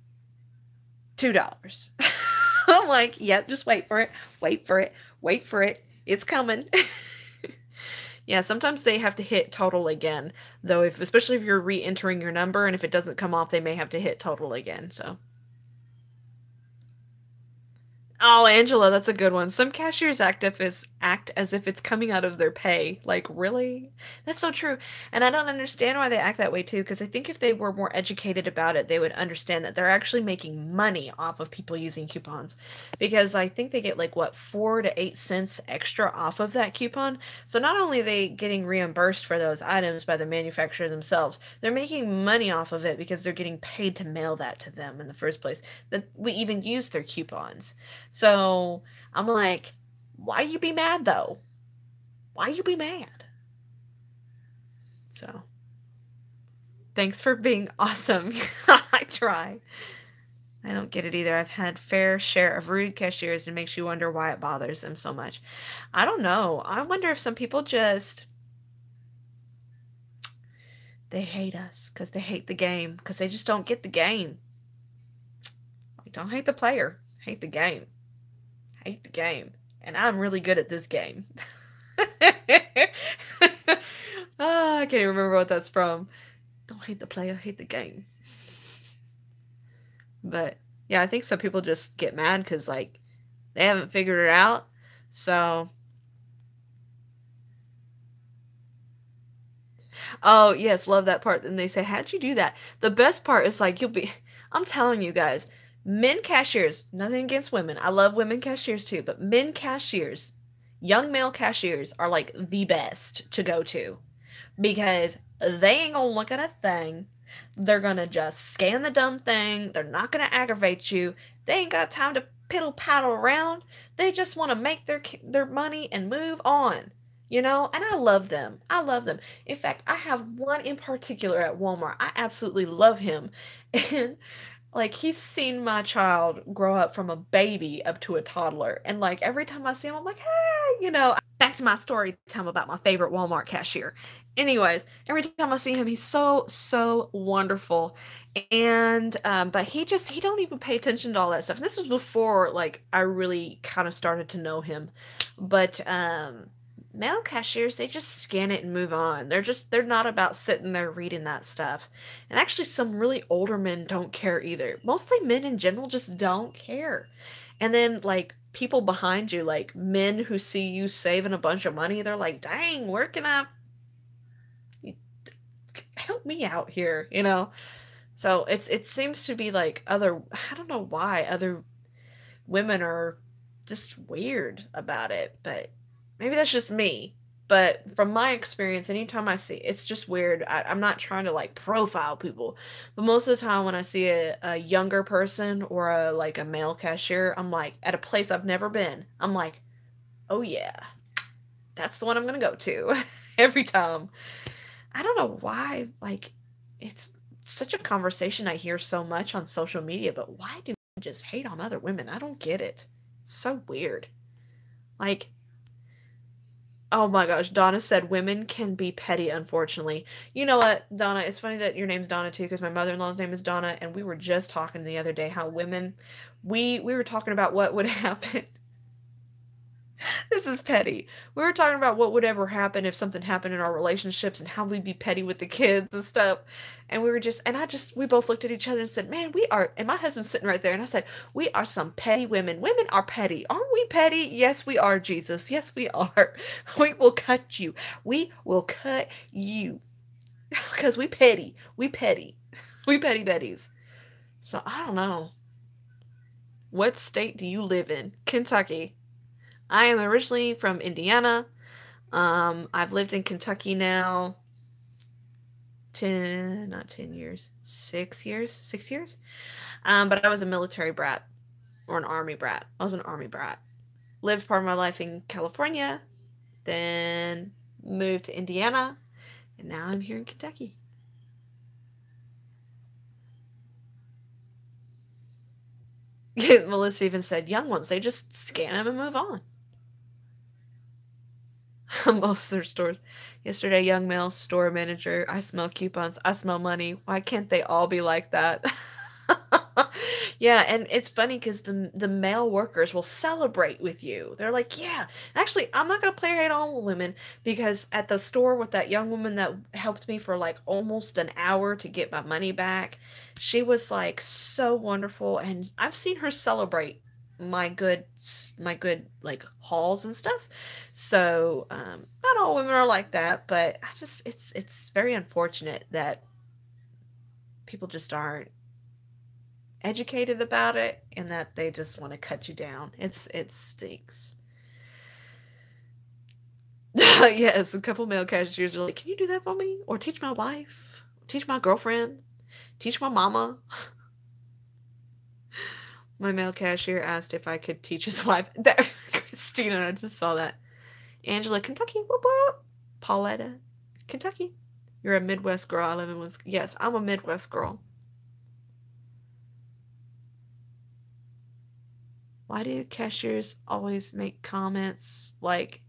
$2. I'm like, yep, just wait for it. Wait for it. Wait for it. It's coming. Yeah, sometimes they have to hit total again, though, especially if you're re-entering your number, and if it doesn't come off, they may have to hit total again, so. Oh, Angela, that's a good one. Some cashiers act as if it's coming out of their pay. Like, really? That's so true. And I don't understand why they act that way too, because I think if they were more educated about it, they would understand that they're actually making money off of people using coupons. Because I think they get like, what, 4 to 8 cents extra off of that coupon. So not only are they getting reimbursed for those items by the manufacturer themselves, they're making money off of it because they're getting paid to mail that to them in the first place. That we even use their coupons. So I'm like, why you be mad though? Why you be mad? So thanks for being awesome. I try. I don't get it either. I've had fair share of rude cashiers, and makes you wonder why it bothers them so much. I don't know. I wonder if some people just, they hate us because they hate the game, because they just don't get the game. Like, don't hate the player, hate the game. Hate the game. And I'm really good at this game. I can't even remember what that's from. Don't hate the player, hate the game. But yeah, I think some people just get mad because like they haven't figured it out. So oh yes, love that part. Then they say, how'd you do that? The best part is like I'm telling you guys, men cashiers, nothing against women. I love women cashiers too, but men cashiers, young male cashiers are like the best to go to, because they ain't gonna look at a thing. They're gonna just scan the dumb thing. They're not gonna aggravate you. They ain't got time to piddle paddle around. They just want to make their money and move on. And I love them. I love them. In fact, I have one in particular at Walmart. I absolutely love him. And like, he's seen my child grow up from a baby up to a toddler. And like, every time I see him, I'm like, hey, back to my story time about my favorite Walmart cashier. Anyways, every time I see him, he's so, so wonderful. And, but he don't even pay attention to all that stuff. And this was before, like, I really kind of started to know him. But, male cashiers, they just scan it and move on. They're not about sitting there reading that stuff. And actually, some really older men don't care either. Mostly men in general just don't care. And then, like, people behind you, like men who see you saving a bunch of money, they're like, dang, where can I help me out here, So it seems to be like I don't know why other women are just weird about it, but maybe that's just me. But from my experience, anytime I see it's just weird. I'm not trying to like profile people, but most of the time when I see a younger person or a male cashier, I'm like, at a place I've never been, I'm like, oh yeah, that's the one I'm gonna go to every time. I don't know why, like, it's such a conversation I hear so much on social media, but why do we just hate on other women? I don't get it. It's so weird. Like, oh my gosh, Donna said women can be petty, unfortunately. You know what, Donna, it's funny that your name's Donna too, because my mother-in-law's name is Donna, and we were just talking the other day how women, we were talking about what would happen. This is petty. We were talking about what would ever happen if something happened in our relationships and how we'd be petty with the kids and stuff. And we both looked at each other and said, man, we are, and my husband's sitting right there. And I said, we are some petty women. Women are petty. Aren't we petty? Yes, we are, Jesus. Yes, we are. We will cut you. We will cut you. Because we petty. We petty. We petty betties. So I don't know. What state do you live in? Kentucky. I am originally from Indiana. I've lived in Kentucky now 6 years. But I was a military brat or an army brat. I was an army brat. Lived part of my life in California, then moved to Indiana, and now I'm here in Kentucky. Melissa even said, young ones, they just scan them and move on. Most of their stores. Yesterday, young male store manager. I smell coupons. I smell money. Why can't they all be like that? Yeah, and it's funny because the male workers will celebrate with you. They're like, yeah, actually, I'm not going to play hate on women because at the store with that young woman that helped me for like almost an hour to get my money back, she was like so wonderful, and I've seen her celebrate my good like hauls and stuff. So not all women are like that, but it's very unfortunate that people just aren't educated about it and that they just want to cut you down. It stinks. Yes, a couple male cashiers are like, can you do that for me? Or teach my wife, teach my girlfriend, teach my mama. My male cashier asked if I could teach his wife. Christina, I just saw that. Angela, Kentucky, whoop whoop. Pauletta, Kentucky. You're a Midwest girl. I live in Wisconsin. Yes, I'm a Midwest girl. Why do cashiers always make comments like,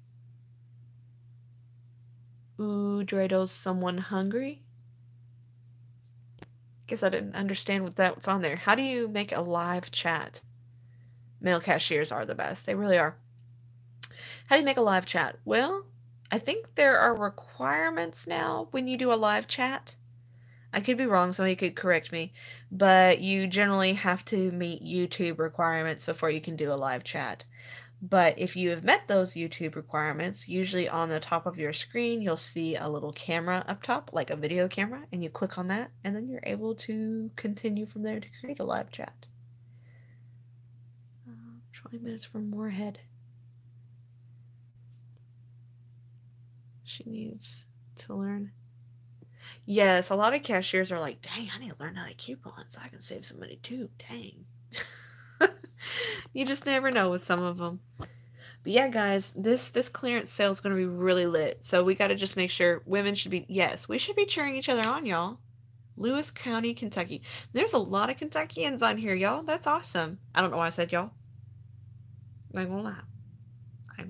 ooh, Dreidels, someone hungry? Guess I didn't understand what's on there. How do you make a live chat? Male cashiers are the best. They really are. How do you make a live chat? Well, I think there are requirements now when you do a live chat. I could be wrong, somebody could correct me, but you generally have to meet YouTube requirements before you can do a live chat. But if you have met those YouTube requirements, usually on the top of your screen, you'll see a little camera up top, like a video camera, and you click on that, and then you're able to continue from there to create a live chat. 20 minutes for Moorhead. She needs to learn. Yes, a lot of cashiers are like, dang, I need to learn how to coupons so I can save some money too. Dang. You just never know with some of them. But yeah, guys, this clearance sale is going to be really lit. So we got to just make sure women should be, yes, we should be cheering each other on, y'all. Lewis County, Kentucky. There's a lot of Kentuckians on here, y'all. That's awesome. I don't know why I said y'all. I ain't gonna lie. I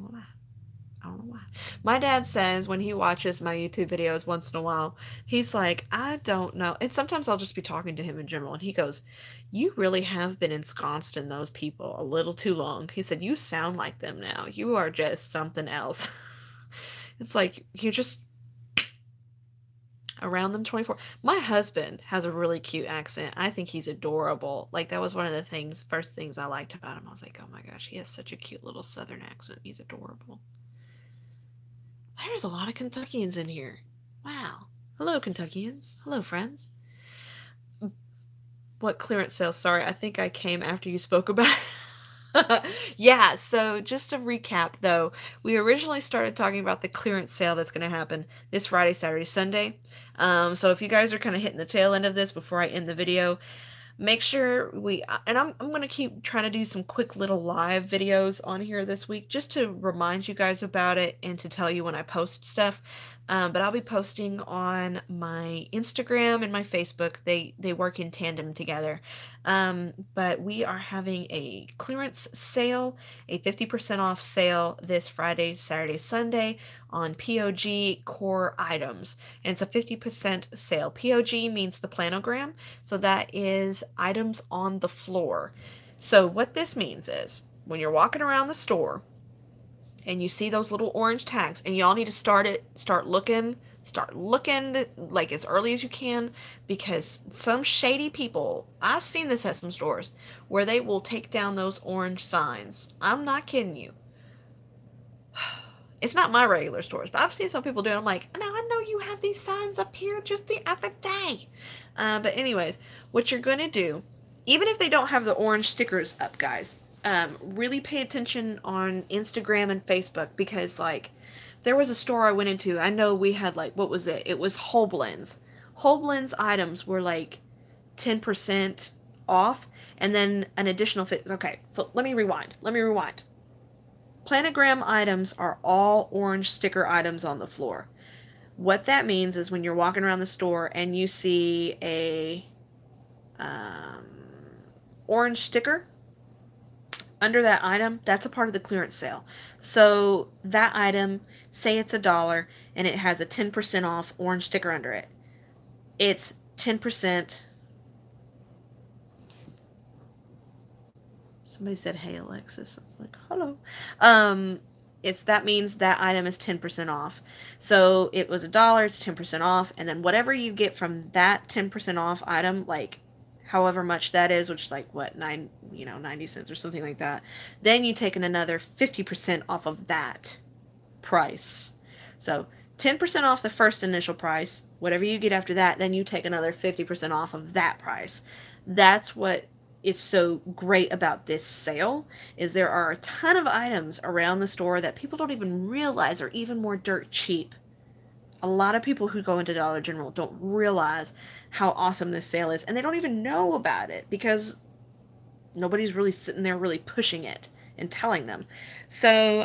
don't know why. My dad says when he watches my YouTube videos once in a while, he's like, I don't know. And sometimes I'll just be talking to him in general, and he goes, you really have been ensconced in those people a little too long. He said, you sound like them now. You are just something else. It's like, you're just around them 24. My husband has a really cute accent. I think he's adorable. Like, that was one of the first things I liked about him. I was like, oh my gosh, he has such a cute little southern accent. He's adorable. There's a lot of Kentuckians in here. Wow. Hello, Kentuckians. Hello, friends. What clearance sale? Sorry, I think I came after you spoke about it. Yeah, so just to recap, though, we originally started talking about the clearance sale that's going to happen this Friday, Saturday, Sunday. So if you guys are kind of hitting the tail end of this before I end the video, make sure I'm going to keep trying to do some quick little live videos on here this week just to remind you guys about it and to tell you when I post stuff. But I'll be posting on my Instagram and my Facebook. They work in tandem together. But we are having a clearance sale, a 50% off sale this Friday, Saturday, Sunday on POG core items. And it's a 50% sale. POG means the planogram. So that is items on the floor. So what this means is when you're walking around the store and you see those little orange tags, and y'all need to start looking like as early as you can, because some shady people, I've seen this at some stores, where they will take down those orange signs. I'm not kidding you. It's not my regular stores, but I've seen some people do it. I'm like, now I know you have these signs up here just the other day. But anyways, what you're going to do, even if they don't have the orange stickers up, guys, really pay attention on Instagram and Facebook, because like there was a store I went into. I know we had like, what was it? It was Whole Blends. Whole Blends items were like 10% off, and then an additional okay, so let me rewind. Planogram items are all orange sticker items on the floor. What that means is when you're walking around the store and you see a orange sticker under that item, that's a part of the clearance sale. So that item, say it's $1 and it has a 10% off orange sticker under it. It's 10%. Somebody said, hey, Alexis. I'm like, hello. That means that item is 10% off. So it was $1, it's 10% off. And then whatever you get from that 10% off item, like however much that is, which is like what, 90 cents or something like that, then you take another 50% off of that price. So 10% off the first initial price. Whatever you get after that, then you take another 50% off of that price. That's what is so great about this sale, is there are a ton of items around the store that people don't even realize are even more dirt cheap. A lot of people who go into Dollar General don't realize how awesome this sale is, and they don't even know about it because nobody's really sitting there really pushing it and telling them. So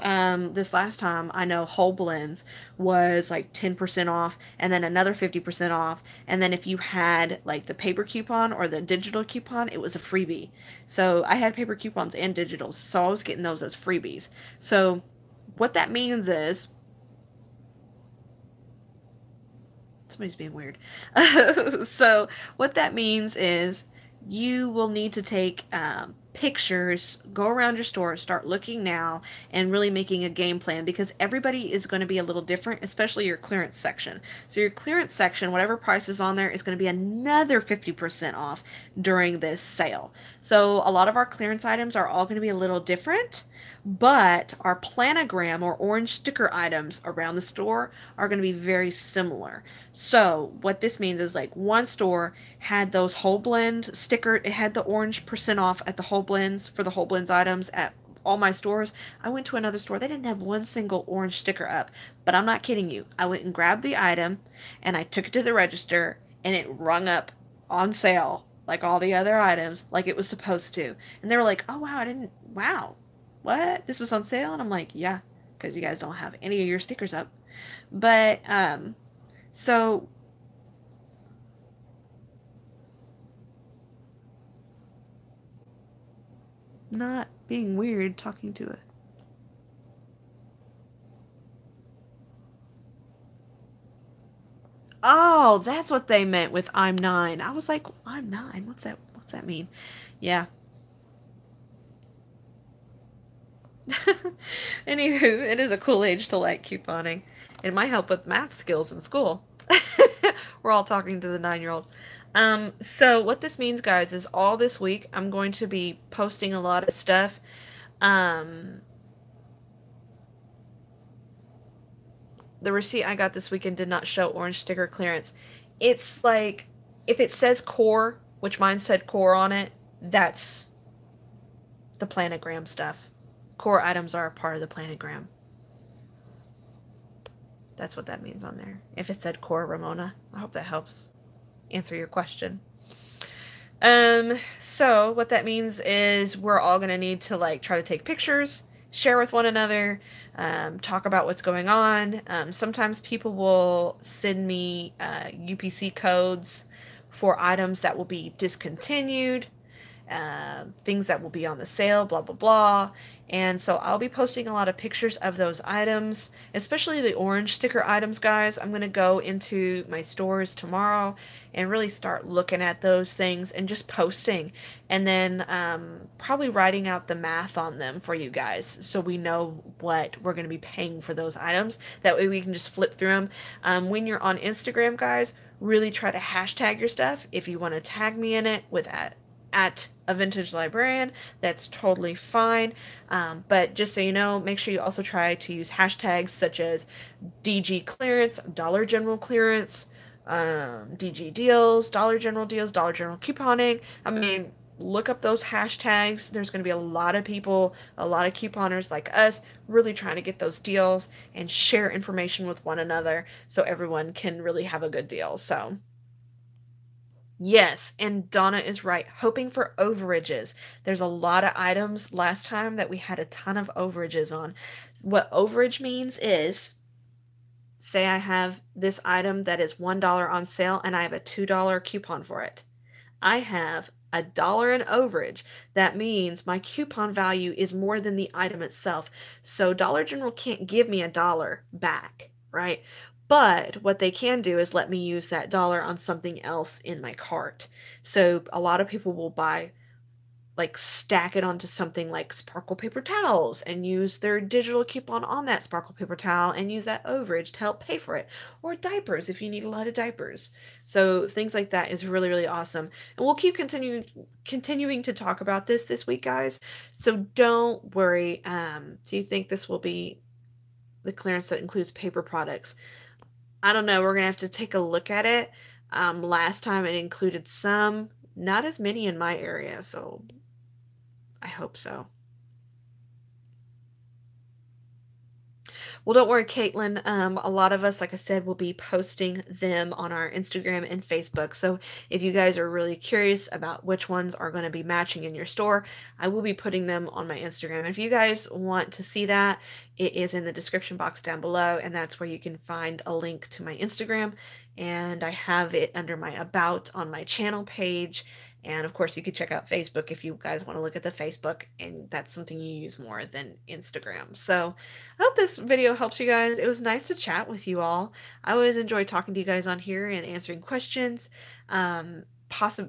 this last time, I know Whole Blends was like 10% off, and then another 50% off, and then if you had like the paper coupon or the digital coupon, it was a freebie. So I had paper coupons and digitals, so I was getting those as freebies. So what that means is, somebody's being weird. So what that means is you will need to take pictures, go around your store, start looking now, and really making a game plan, because everybody is going to be a little different, especially your clearance section. So your clearance section, whatever price is on there, is going to be another 50% off during this sale. So a lot of our clearance items are all going to be a little different, but our planogram or orange sticker items around the store are going to be very similar. So what this means is, like, one store had those Whole Blend sticker, it had the orange % off at the Whole Blends for the Whole Blends items at all my stores. I went to another store, they didn't have one single orange sticker up, but I'm not kidding you. I went and grabbed the item and I took it to the register and it rung up on sale like all the other items, like it was supposed to. And they were like, oh, wow, what? This was on sale? And I'm like, yeah, because you guys don't have any of your stickers up. But, so not being weird talking to it. Oh, that's what they meant with I'm 9. I was like, I'm 9. What's that mean? Yeah. Anywho, it is a cool age to like couponing. It might help with math skills in school. We're all talking to the 9-year-old. So what this means, guys, is all this week I'm going to be posting a lot of stuff. The receipt I got this weekend did not show orange sticker clearance. It's like, if it says core, which mine said core on it, that's the planogram stuff. Core items are a part of the planogram. That's what that means on there. If it said core, Ramona, I hope that helps answer your question. So what that means is we're all going to need to like try to take pictures, share with one another, talk about what's going on. Sometimes people will send me UPC codes for items that will be discontinued, things that will be on the sale, blah, blah, blah. And so I'll be posting a lot of pictures of those items, especially the orange sticker items, guys. I'm going to go into my stores tomorrow and really start looking at those things and just posting. And then probably writing out the math on them for you guys so we know what we're going to be paying for those items. That way we can just flip through them. When you're on Instagram, guys, really try to hashtag your stuff. If you want to tag me in it with at a Vintage Librarian, that's totally fine. But just so you know, make sure you also try to use hashtags such as DG clearance, Dollar General clearance, DG deals, Dollar General deals, Dollar General couponing. I mean, look up those hashtags. There's going to be a lot of people, a lot of couponers like us, really trying to get those deals and share information with one another so everyone can really have a good deal. So yes, and Donna is right. Hoping for overages. There's a lot of items last time that we had a ton of overages on. What overage means is, say I have this item that is $1 on sale and I have a $2 coupon for it. I have $1 in overage. That means my coupon value is more than the item itself. So Dollar General can't give me $1 back, right? But what they can do is let me use that dollar on something else in my cart. So a lot of people will buy, like stack it onto something like sparkle paper towels and use their digital coupon on that sparkle paper towel and use that overage to help pay for it. Or diapers if you need a lot of diapers. So things like that is really, really awesome. And we'll keep continuing to talk about this week, guys. So don't worry. Do you think this will be the clearance that includes paper products? I don't know. We're going to have to take a look at it. Last time it included some, not as many in my area, so I hope so. Well, don't worry, Caitlin. A lot of us, like I said, will be posting them on our Instagram and Facebook. So if you guys are really curious about which ones are going to be matching in your store, I will be putting them on my Instagram. If you guys want to see that, it is in the description box down below, and that's where you can find a link to my Instagram. And I have it under my About on my channel page. And of course, you could check out Facebook if you guys want to look at the Facebook, and that's something you use more than Instagram. So I hope this video helps you guys. It was nice to chat with you all. I always enjoy talking to you guys on here and answering questions.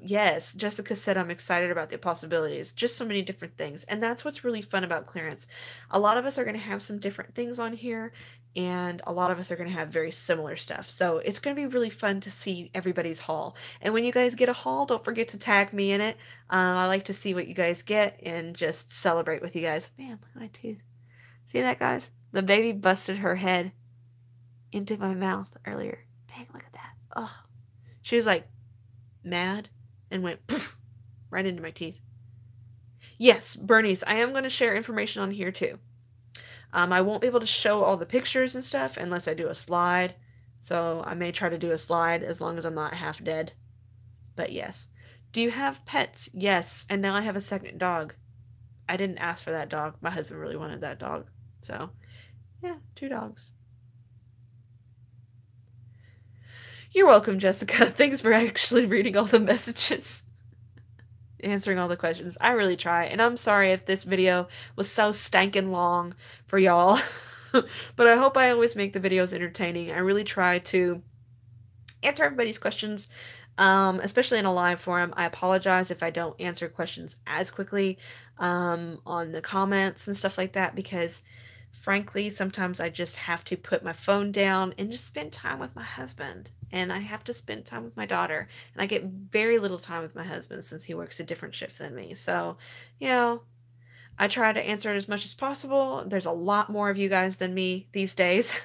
Yes, Jessica said I'm excited about the possibilities. Just so many different things. And that's what's really fun about clearance. A lot of us are going to have some different things on here, and a lot of us are going to have very similar stuff. So it's going to be really fun to see everybody's haul. And when you guys get a haul, don't forget to tag me in it. I like to see what you guys get and just celebrate with you guys. Man, look at my teeth. See that, guys? The baby busted her head into my mouth earlier. Dang, look at that. Oh, she was like mad and went poof, right into my teeth. Yes, Bernice, I am going to share information on here too. I won't be able to show all the pictures and stuff unless I do a slide. So I may try to do a slide as long as I'm not half dead. But yes. Do you have pets? Yes. And now I have a second dog. I didn't ask for that dog. My husband really wanted that dog. So, yeah, 2 dogs. You're welcome, Jessica. Thanks for actually reading all the messages. Answering all the questions. I really try. And I'm sorry if this video was so stankin' long for y'all. But I hope I always make the videos entertaining. I really try to answer everybody's questions, especially in a live forum. I apologize if I don't answer questions as quickly on the comments and stuff like that, because frankly, sometimes I just have to put my phone down and just spend time with my husband. And I have to spend time with my daughter. And I get very little time with my husband since he works a different shift than me. So, you know, I try to answer it as much as possible. There's a lot more of you guys than me these days.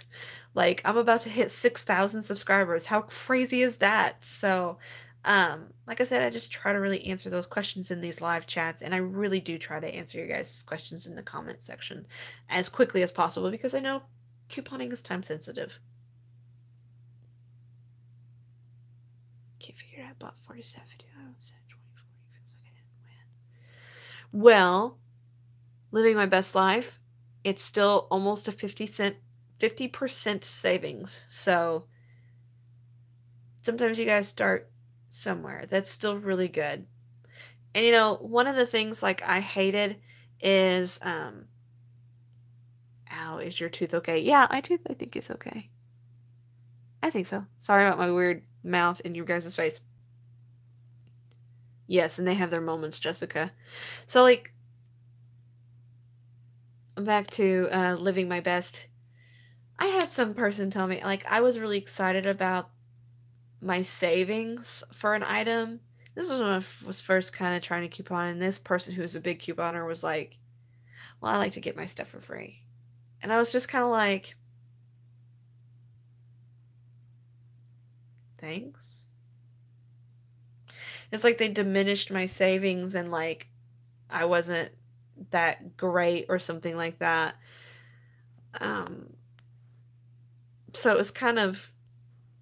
Like, I'm about to hit 6,000 subscribers. How crazy is that? So, like I said, I just try to really answer those questions in these live chats, and I really do try to answer your guys' questions in the comment section as quickly as possible, because I know couponing is time sensitive. Can't figure it out. I bought 47. I said 24. Feels like I didn't win. Well, living my best life, it's still almost a 50% savings. So sometimes you guys start somewhere. That's still really good. And you know, one of the things like I hated is ow, is your tooth okay? Yeah, my tooth I think is okay. I think so. Sorry about my weird mouth in your guys' face. Yes, and they have their moments, Jessica. So like back to living my best. I had some person tell me, like, I was really excited about my savings for an item. This was when I was first kind of trying to coupon, and this person who was a big couponer was like, well, I like to get my stuff for free. And I was just kind of like, thanks. It's like they diminished my savings and like I wasn't that great or something like that. So it was kind of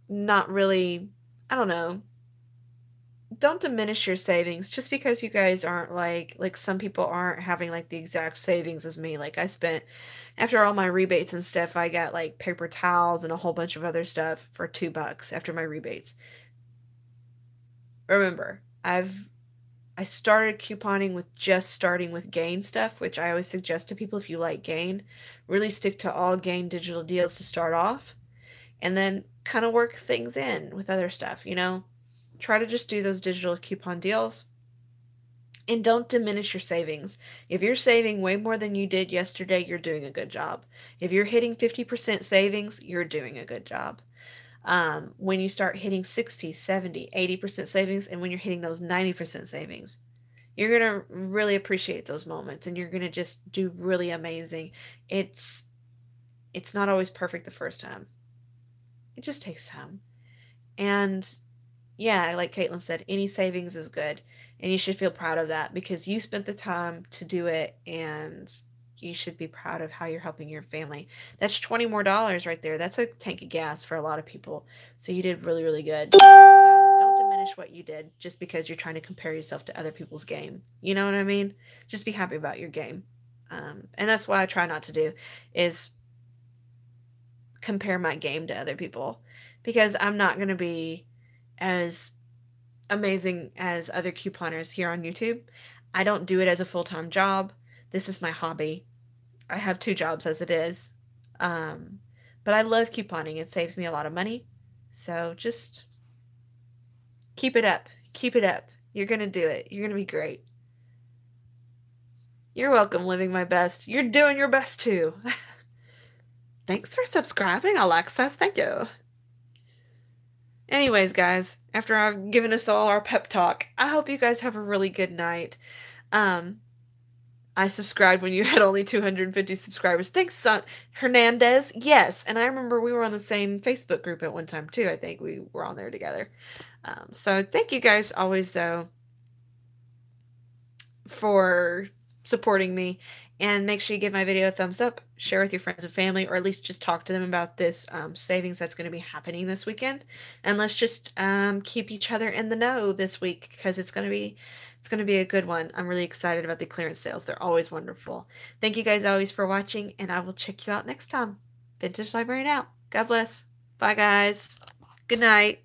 not really, I don't know. Don't diminish your savings just because you guys aren't like some people aren't having like the exact savings as me. Like I spent, after all my rebates and stuff, I got like paper towels and a whole bunch of other stuff for $2 after my rebates. Remember, I started couponing with just starting with Gain stuff, which I always suggest to people if you like Gain, really stick to all Gain digital deals to start off, and then kind of work things in with other stuff, you know? Try to just do those digital coupon deals and don't diminish your savings. If you're saving way more than you did yesterday, you're doing a good job. If you're hitting 50% savings, you're doing a good job. When you start hitting 60, 70, 80% savings, and when you're hitting those 90% savings, you're going to really appreciate those moments and you're going to just do really amazing. It's not always perfect the first time. It just takes time. And yeah, like Caitlin said, any savings is good. And you should feel proud of that because you spent the time to do it and you should be proud of how you're helping your family. That's $20 more right there. That's a tank of gas for a lot of people. So you did really, really good. So don't diminish what you did just because you're trying to compare yourself to other people's game. You know what I mean? Just be happy about your game. And that's what I try not to do is compare my game to other people because I'm not going to be as amazing as other couponers here on YouTube. I don't do it as a full-time job. This is my hobby. I have 2 jobs as it is. But I love couponing. It saves me a lot of money. So just keep it up. Keep it up. You're going to do it. You're going to be great. You're welcome, living my best. You're doing your best too. Thanks for subscribing, Alexis. Thank you. Anyways, guys, after I've given us all our pep talk, I hope you guys have a really good night. I subscribed when you had only 250 subscribers. Thanks, son. Hernandez. Yes, and I remember we were on the same Facebook group at one time, too. I think we were on there together. So thank you guys always, though, for supporting me. And make sure you give my video a thumbs up, share with your friends and family, or at least just talk to them about this savings that's going to be happening this weekend. And let's just keep each other in the know this week, because it's going to be a good one. I'm really excited about the clearance sales. They're always wonderful. Thank you guys always for watching, and I will check you out next time. Vintage Librarian out. God bless. Bye, guys. Good night.